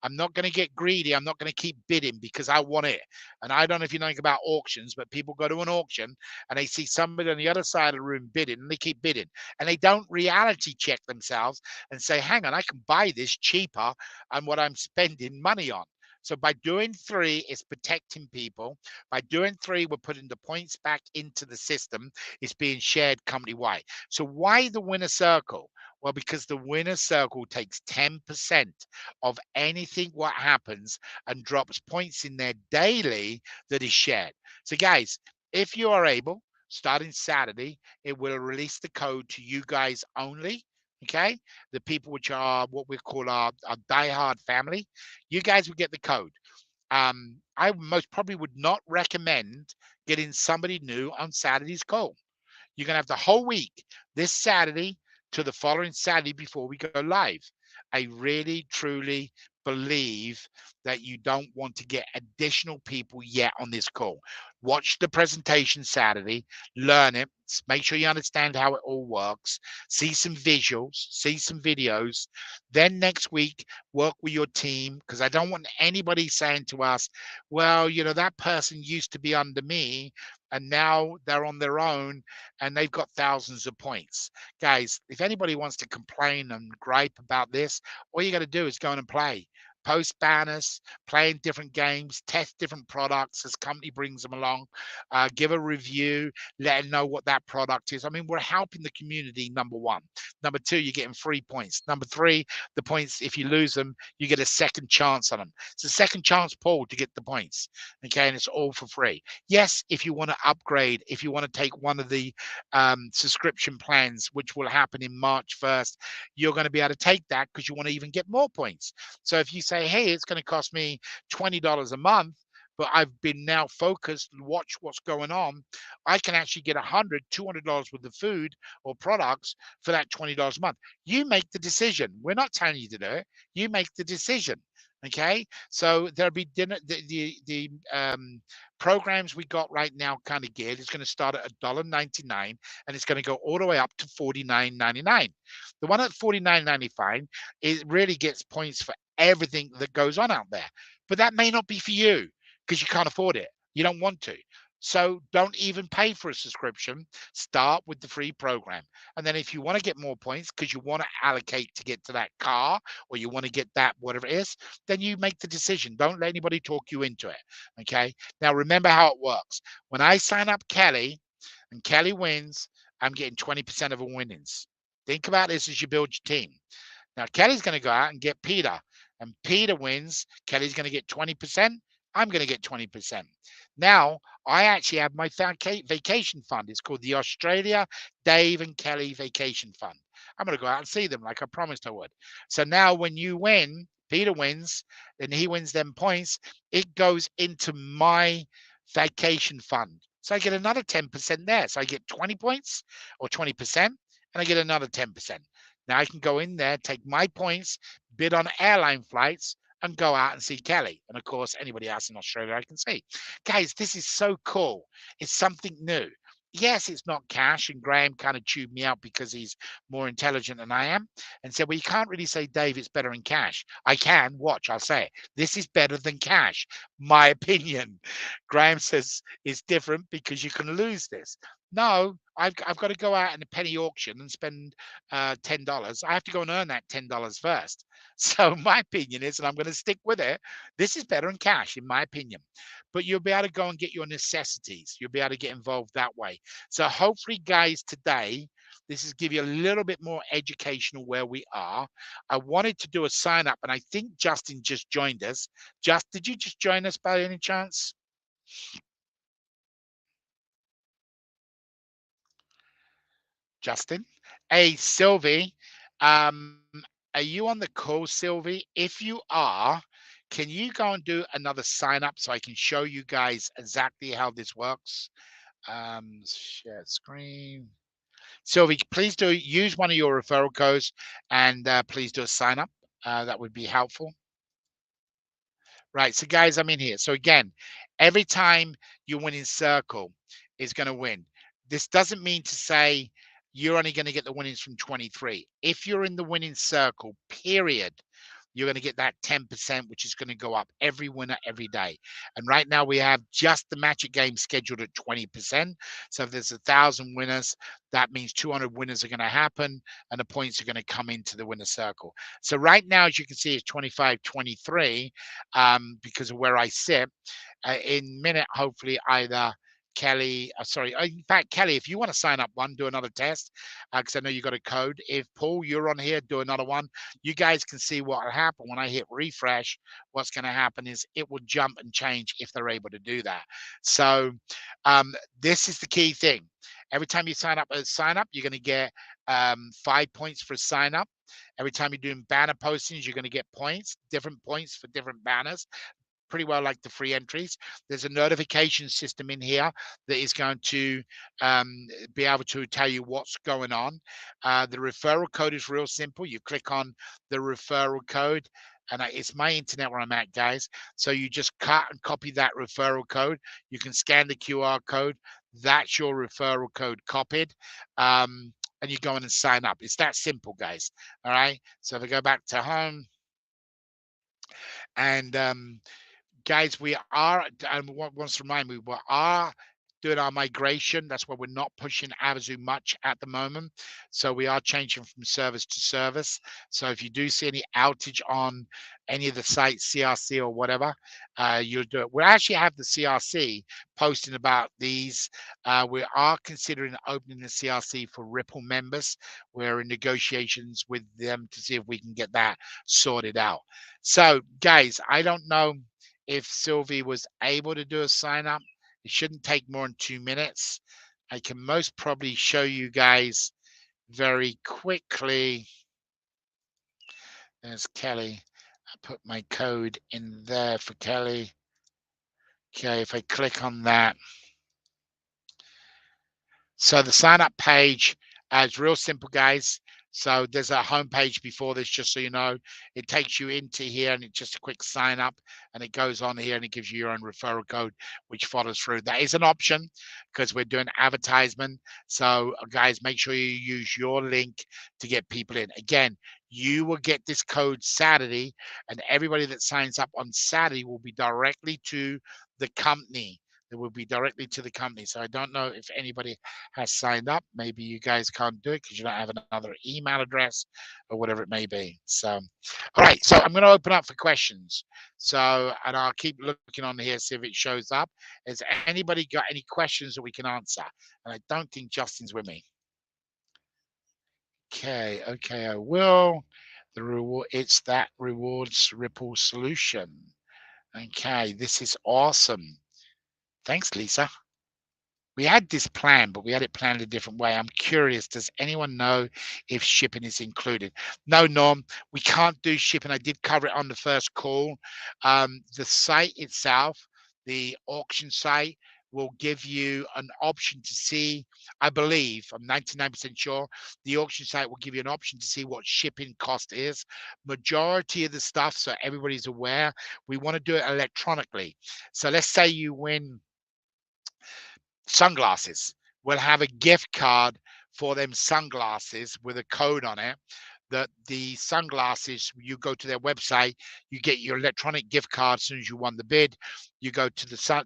I'm not going to get greedy. I'm not going to keep bidding because I want it. And I don't know if you know anything about auctions, but people go to an auction and they see somebody on the other side of the room bidding, and they keep bidding. And they don't reality check themselves and say, hang on, I can buy this cheaper than what I'm spending money on. So by doing three, it's protecting people. By doing three, we're putting the points back into the system. It's being shared company wide. So why the winner circle? Well, because the winner circle takes 10% of anything what happens and drops points in there daily that is shared. So guys, if you are able, starting Saturday, it will release the code to you guys only. Okay, the people which are what we call our diehard family, you guys will get the code. I most probably would not recommend getting somebody new on Saturday's call. You're going to have the whole week, this Saturday to the following Saturday before we go live. I really, truly believe that you don't want to get additional people yet on this call. Watch the presentation Saturday, learn it, make sure you understand how it all works, see some visuals, see some videos. Then next week, work with your team because I don't want anybody saying to us, well, that person used to be under me and now they're on their own and they've got thousands of points. Guys, if anybody wants to complain and gripe about this, all you got to do is go in and play. Post banners, play in different games, test different products as company brings them along, give a review, let them know what that product is. I mean, we're helping the community, number one. Number two, you're getting free points. Number three, the points, if you lose them, you get a second chance on them. It's a second chance pool to get the points. Okay, and it's all for free. Yes, if you want to upgrade, if you want to take one of the subscription plans, which will happen in March 1st, you're going to be able to take that because you want to even get more points. So if you say, hey, it's going to cost me $20 a month, but I've been now focused and watch what's going on, I can actually get $200 worth of food or products for that $20 a month. You make the decision. We're not telling you to do it. You make the decision. Okay, so there'll be dinner. The programs we got right now, kind of geared, is going to start at $1.99 and it's going to go all the way up to $49.99. The one at $49.95, it really gets points for everything that goes on out there. But that may not be for you because you can't afford it. You don't want to. So don't even pay for a subscription. Start with the free program. And then if you want to get more points because you want to allocate to get to that car or you want to get that, whatever it is, then you make the decision. Don't let anybody talk you into it. Okay. Now remember how it works. When I sign up Kelly and Kelly wins, I'm getting 20% of her winnings. Think about this as you build your team. Now, Kelly's going to go out and get Peter, and Peter wins. Kelly's going to get 20%. I'm going to get 20%. Now, I actually have my vacation fund. It's called the Australia Dave and Kelly Vacation Fund. I'm going to go out and see them like I promised I would. So now when you win, Peter wins, and he wins them points, it goes into my vacation fund. So I get another 10% there. So I get 20 points or 20%, and I get another 10%. Now I can go in there, take my points, bid on airline flights, and go out and see Kelly. And of course, anybody else in Australia I can see. Guys, this is so cool. It's something new. Yes, it's not cash. And Graham kind of chewed me out because he's more intelligent than I am and said, well, you can't really say, Dave, it's better in cash. I can. Watch, I'll say it. This is better than cash. My opinion. Graham says it's different because you can lose this. No, I've got to go out in a penny auction and spend $10. I have to go and earn that $10 first. So my opinion is, and I'm going to stick with it, this is better in cash, in my opinion. But you'll be able to go and get your necessities. You'll be able to get involved that way. So hopefully, guys, today, this is give you a little bit more educational where we are. I wanted to do a sign up, and I think Justin just joined us. Did you just join us by any chance? Justin? Hey, Sylvie, are you on the call, Sylvie? If you are, can you go and do another sign up so I can show you guys exactly how this works? Share screen. Sylvie, please do use one of your referral codes and please do a sign up. That would be helpful. Right, so guys, I'm in here. So again, every time you win in circle is going to win. This doesn't mean to say you're only going to get the winnings from 23. If you're in the winning circle, period, you're going to get that 10%, which is going to go up every winner every day. And right now we have just the magic game scheduled at 20%. So if there's 1,000 winners, that means 200 winners are going to happen and the points are going to come into the winner circle. So right now, as you can see, it's 25-23 because of where I sit. In minute, hopefully either Kelly, sorry, in fact, Kelly, if you want to sign up one, do another test, because I know you got a code. If Paul, you're on here, do another one. You guys can see what will happen when I hit refresh. What's going to happen is it will jump and change if they're able to do that. So this is the key thing. Every time you sign up, you're going to get 5 points for sign up. Every time you're doing banner postings, you're going to get points, different points for different banners, pretty well like the free entries. There's a notification system in here that is going to be able to tell you what's going on. The referral code is real simple. You click on the referral code, and it's my internet where I'm at, guys. So you just cut and copy that referral code. You can scan the QR code. That's your referral code copied. And you go in and sign up. It's that simple, guys. All right. So if I go back to home and guys, we are, and wants to remind me, we are doing our migration. That's why we're not pushing Avazoo much at the moment. So we are changing from service to service. So if you do see any outage on any of the sites, CRC or whatever, you'll do it. We actually have the CRC posting about these. We are considering opening the CRC for Ripple members. We're in negotiations with them to see if we can get that sorted out. So guys, I don't know if Sylvie was able to do a sign up. It shouldn't take more than 2 minutes. I can most probably show you guys very quickly. There's Kelly. I put my code in there for Kelly. Okay, if I click on that. So the sign up page is real simple, guys. So there's a home page before this, just so you know. It takes you into here and it's just a quick sign up and it goes on here and it gives you your own referral code, which follows through. That is an option because we're doing advertisement. So guys, make sure you use your link to get people in. Again, you will get this code Saturday and everybody that signs up on Saturday will be directly to the company. It will be directly to the company. So I don't know if anybody has signed up. Maybe you guys can't do it because you don't have another email address or whatever it may be. So, all right. So I'm going to open up for questions. So, and I'll keep looking on here, see if it shows up. Has anybody got any questions that we can answer? And I don't think Justin's with me. Okay, I will. The reward, it's that rewards Ripple solution. Okay, this is awesome. Thanks, Lisa. We had this plan, but we had it planned a different way. I'm curious, does anyone know if shipping is included? No, Norm, we can't do shipping. I did cover it on the first call. The site itself, the auction site, will give you an option to see, I believe, I'm 99% sure, the auction site will give you an option to see what shipping cost is. Majority of the stuff, so everybody's aware, we want to do it electronically. So let's say you win sunglasses. We'll have a gift card for them sunglasses with a code on it. That the sunglasses, you go to their website, you get your electronic gift card as soon as you won the bid. You go to the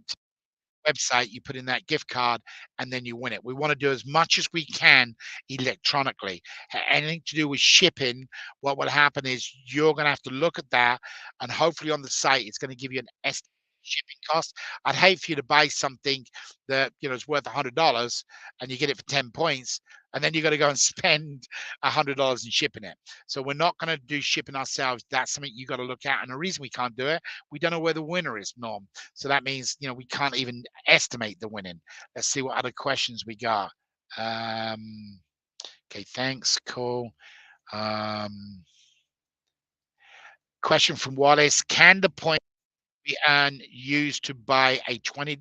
website, you put in that gift card, and then you win it. We want to do as much as we can electronically. Anything to do with shipping, what will happen is you're going to have to look at that, and hopefully on the site, it's going to give you an estimate shipping cost. I'd hate for you to buy something that is worth $100 and you get it for 10 points, and then you got to go and spend $100 in shipping it. So we're not going to do shipping ourselves. That's something you got to look at. And the reason we can't do it, we don't know where the winner is, Norm. So that means we can't even estimate the winning. Let's see what other questions we got. Okay, thanks. Cool. Question from Wallace: can the point be earned used to buy a 20?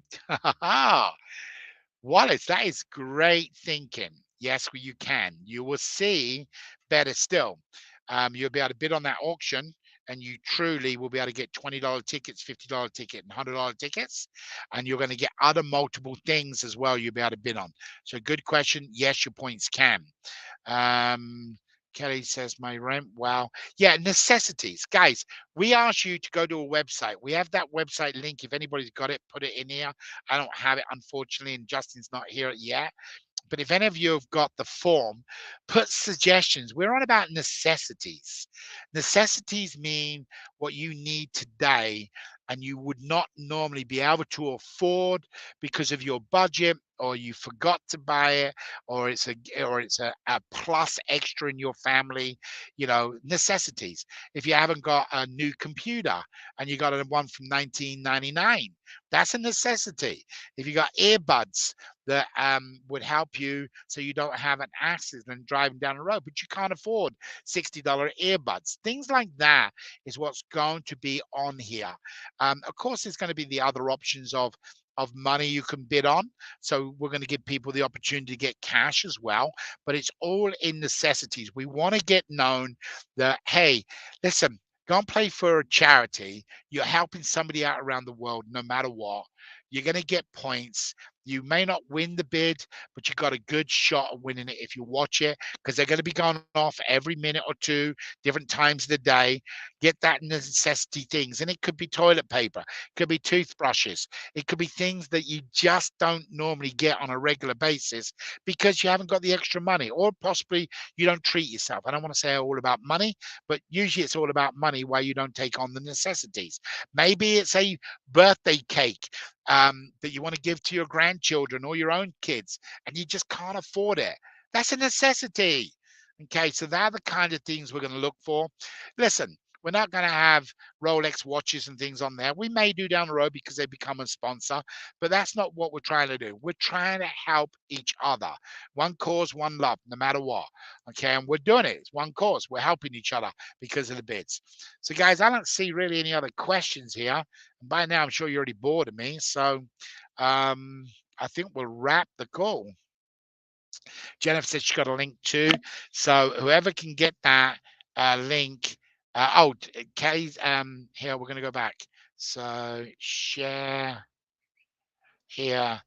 Wallace, that is great thinking. Yes, well, you can. You will see better still. You'll be able to bid on that auction and you truly will be able to get $20 tickets, $50 ticket, and $100 tickets. And you're going to get other multiple things as well you'll be able to bid on. So good question. Yes, your points can. Kelly says my rent. Wow. Yeah, necessities. Guys, we ask you to go to a website. We have that website link. If anybody's got it, put it in here. I don't have it, unfortunately, and Justin's not here yet. But if any of you have got the form, put suggestions. We're on about necessities. Necessities mean what you need today and you would not normally be able to afford because of your budget, or you forgot to buy it, or it's a plus extra in your family. Necessities. If you haven't got a new computer and you got a one from 1999, that's a necessity. If you got earbuds that would help you so you don't have an accident driving down the road, but you can't afford $60 earbuds. Things like that is what's going to be on here. Of course, there's going to be the other options of money you can bid on. So we're going to give people the opportunity to get cash as well, but it's all in necessities. We want to get known that, hey, listen, go and play for a charity. You're helping somebody out around the world, no matter what. You're going to get points. You may not win the bid, but you got a good shot of winning it if you watch it, because they're going to be going off every minute or two, different times of the day. Get that necessity things. And it could be toilet paper, it could be toothbrushes, it could be things that you just don't normally get on a regular basis because you haven't got the extra money, or possibly you don't treat yourself. I don't want to say all about money, but usually it's all about money why you don't take on the necessities. Maybe it's a birthday cake that you want to give to your grandchildren or your own kids, and you just can't afford it. That's a necessity. Okay, so they're the kind of things we're going to look for. Listen, we're not going to have Rolex watches and things on there. We may do down the road because they become a sponsor, but that's not what we're trying to do. We're trying to help each other. One cause, one love, no matter what. Okay, and we're doing it. It's one cause. We're helping each other because of the bids. So, guys, I don't see really any other questions here. And by now, I'm sure you're already bored of me. So, um, I think we'll wrap the call. Jennifer said she got a link too. So whoever can get that link, Kay's here, we're gonna go back. So share here,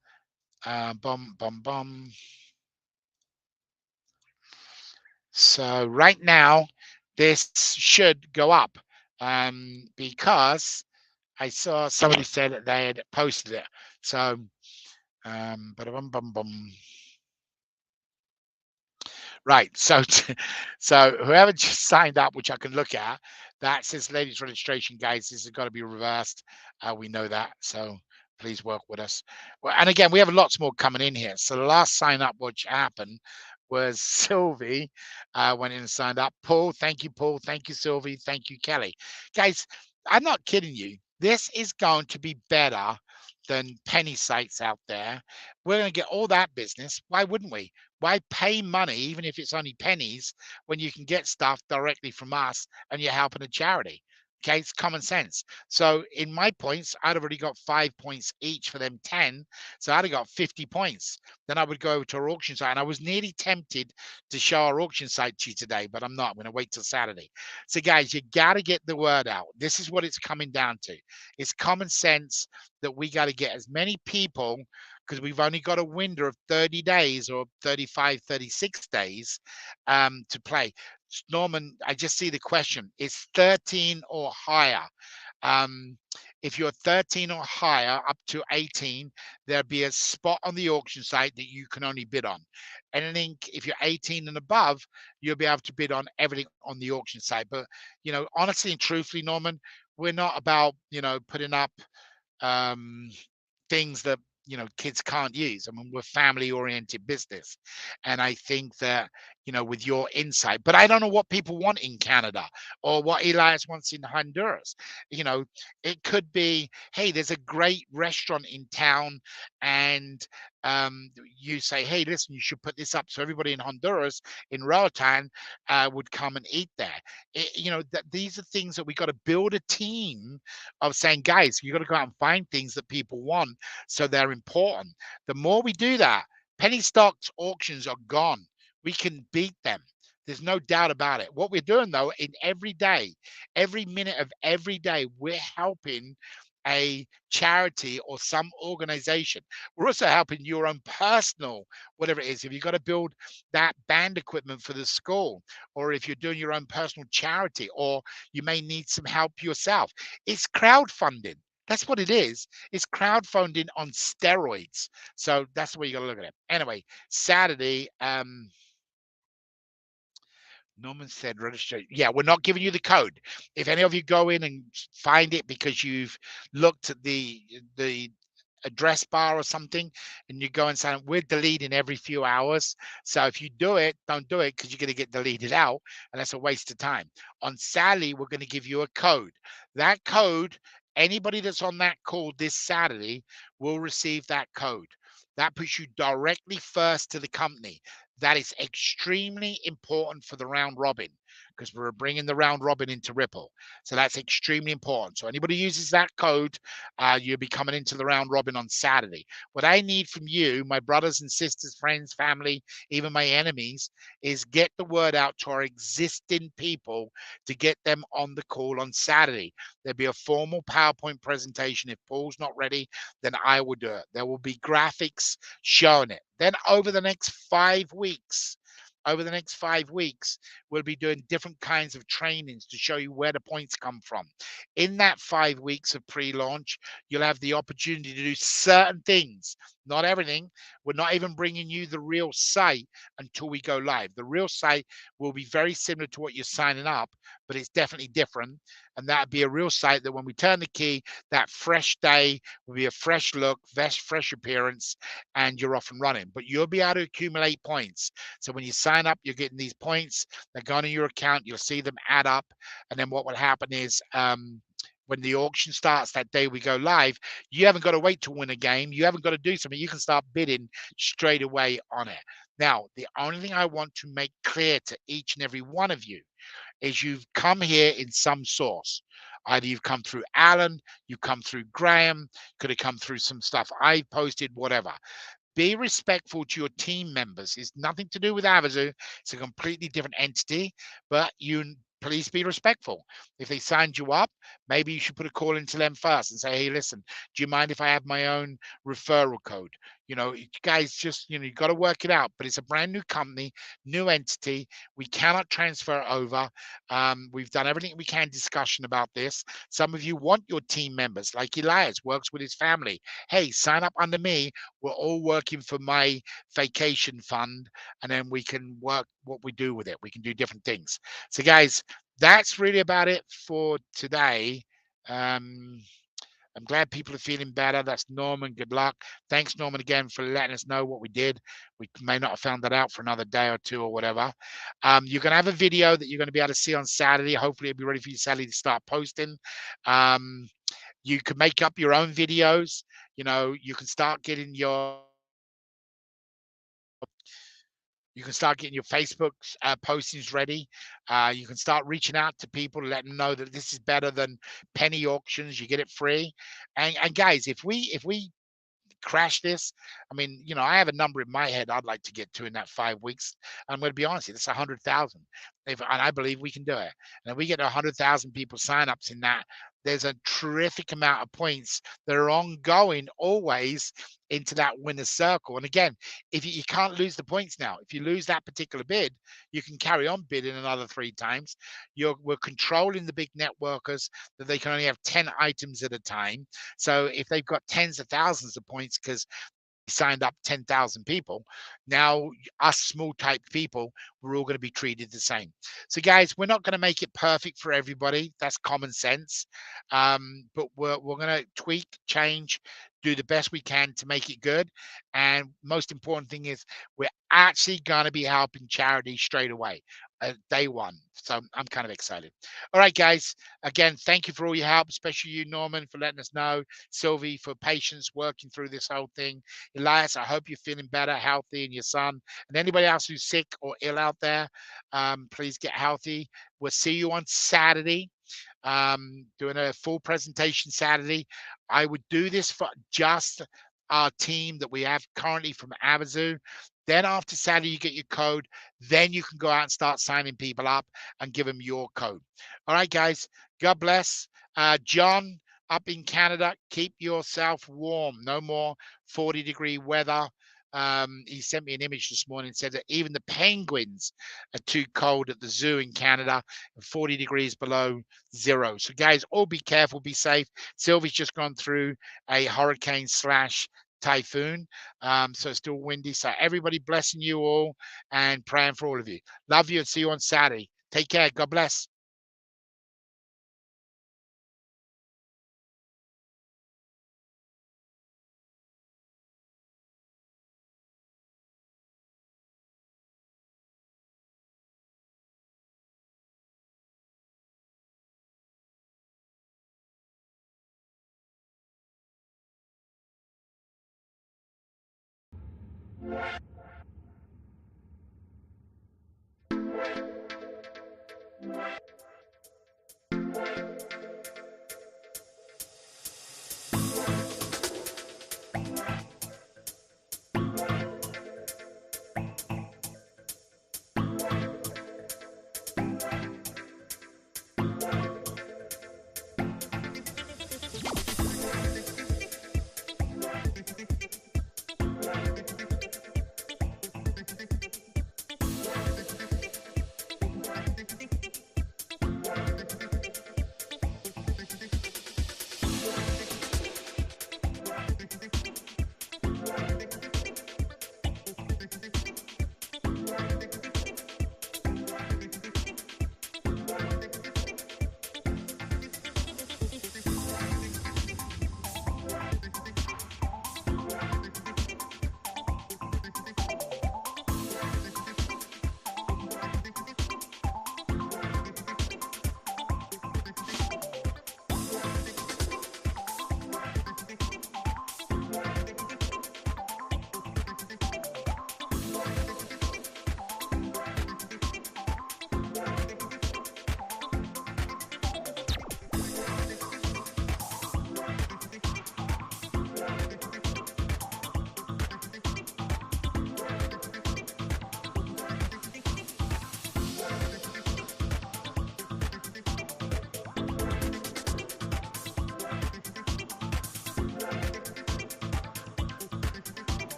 bum bum bum. So right now, this should go up because I saw somebody said that they had posted it. So bum bum bum. Right. So, so whoever just signed up, which I can look at, that says ladies registration, guys. This has got to be reversed. We know that. So please work with us. Well, and again, we have lots more coming in here. So the last sign up, which happened, was Sylvie went in and signed up. Paul, thank you, Paul. Thank you, Sylvie. Thank you, Kelly. Guys, I'm not kidding you. This is going to be better than penny sites out there. We're going to get all that business. Why wouldn't we? Why pay money, even if it's only pennies, when you can get stuff directly from us and you're helping a charity? Okay, it's common sense. So in my points, I'd already got 5 points each for them 10. So I'd have got 50 points. Then I would go over to our auction site. And I was nearly tempted to show our auction site to you today, but I'm not. I'm going to wait till Saturday. So guys, you got to get the word out. This is what it's coming down to. It's common sense that we got to get as many people, because we've only got a window of 30 days or 35, 36 days to play. Norman, I just see the question. It's 13 or higher. Um, if you're 13 or higher, up to 18, there'll be a spot on the auction site that you can only bid on. Anything, if you're 18 and above, you'll be able to bid on everything on the auction site. But, honestly and truthfully, Norman, we're not about, putting up um, things that kids can't use. I mean, we're family oriented business, and I think that with your insight, but I don't know what people want in Canada or what Elias wants in Honduras. you know it could be, hey, there's a great restaurant in town, and you say, hey, listen, you should put this up so everybody in Honduras, in Roatan, would come and eat there. That these are things that we got to build a team of saying, guys, you got to go out and find things that people want, so they're important. The more we do that, penny stocks auctions are gone. We can beat them. There's no doubt about it. What we're doing, though, in every day, every minute of every day, we're helping a charity or some organization. We're also helping your own personal, whatever it is. If you've got to build that band equipment for the school, or if you're doing your own personal charity, or you may need some help yourself, it's crowdfunding. That's what it is. It's crowdfunding on steroids. So that's the way you got to look at it. Anyway, Saturday, Norman said register. Yeah, we're not giving you the code. If any of you go in and find it because you've looked at the address bar or something and you go and sign up, we're deleting every few hours. So if you do it, don't do it because you're going to get deleted out and that's a waste of time. On Saturday, we're going to give you a code. That code, anybody that's on that call this Saturday will receive that code. That puts you directly first to the company. That is extremely important for the round robin because we're bringing the round robin into Ripple. So that's extremely important. So anybody uses that code, you'll be coming into the round robin on Saturday. What I need from you, my brothers and sisters, friends, family, even my enemies, is get the word out to our existing people to get them on the call on Saturday. There'll be a formal PowerPoint presentation. If Paul's not ready, then I will do it. There will be graphics showing it. Then over the next 5 weeks, we'll be doing different kinds of trainings to show you where the points come from. In that 5 weeks of pre-launch, you'll have the opportunity to do certain things, not everything. We're not even bringing you the real site until we go live. The real site will be very similar to what you're signing up, but it's definitely different. And that'd be a real site that when we turn the key, that fresh day will be a fresh look, fresh appearance, and you're off and running. But you'll be able to accumulate points. So when you sign up, you're getting these points. They're going to your account. You'll see them add up. And then what will happen is when the auction starts that day we go live, you haven't got to wait to win a game. You haven't got to do something. You can start bidding straight away on it. Now, the only thing I want to make clear to each and every one of you is you've come here in some source. Either you've come through Alan, you've come through Graham, could have come through some stuff I posted, whatever. Be respectful to your team members. It's nothing to do with Avazoo. It's a completely different entity, but please be respectful. If they signed you up, maybe you should put a call into them first and say, hey, listen, do you mind if I have my own referral code? You guys just, you got to work it out, but it's a brand new company, new entity. We cannot transfer it over. We've done everything we can discussion about this. Some of you want your team members, like Elias works with his family. Hey, sign up under me. We're all working for my vacation fund, and then we can work what we do with it. We can do different things. So, guys, that's really about it for today. I'm glad people are feeling better. That's Norman. Good luck. Thanks, Norman, again for letting us know what we did. We may not have found that out for another day or two or whatever. You're going to have a video that you're going to be able to see on Saturday. Hopefully, it'll be ready for you Saturday to start posting. You can make up your own videos. You can start getting your Facebook postings ready. You can start reaching out to people to let them know that this is better than penny auctions. You get it free. And guys, if we crash this, I mean, I have a number in my head I'd like to get to in that 5 weeks. I'm going to be honest, it's 100,000. And I believe we can do it. And if we get 100,000 people sign-ups in that, there's a terrific amount of points that are ongoing always into that winner's circle. And again, if you can't lose the points now, if you lose that particular bid, you can carry on bidding another 3 times. We're controlling the big networkers that they can only have 10 items at a time. So if they've got tens of thousands of points because signed up 10,000 people. Now, us small type people, we're all going to be treated the same. So, guys, we're not going to make it perfect for everybody. That's common sense. But we're going to tweak, change, do the best we can to make it good. And most important thing is we're actually going to be helping charity straight away. Day one. So I'm kind of excited. All right, guys. Again, thank you for all your help, especially you, Norman, for letting us know. Sylvie, for patience working through this whole thing. Elias, I hope you're feeling better, healthy, and your son. And anybody else who's sick or ill out there, please get healthy. We'll see you on Saturday. Doing a full presentation Saturday. I would do this for just our team that we have currently from Avazoo. Then after Saturday, you get your code. Then you can go out and start signing people up and give them your code. All right, guys. God bless. John, up in Canada, keep yourself warm. No more 40-degree weather. He sent me an image this morning and said that even the penguins are too cold at the zoo in Canada, 40 degrees below zero. So, guys, all be careful, be safe. Sylvie's just gone through a hurricane slash typhoon. So it's still windy. So everybody blessing you all and praying for all of you. Love you and see you on Saturday. Take care. God bless.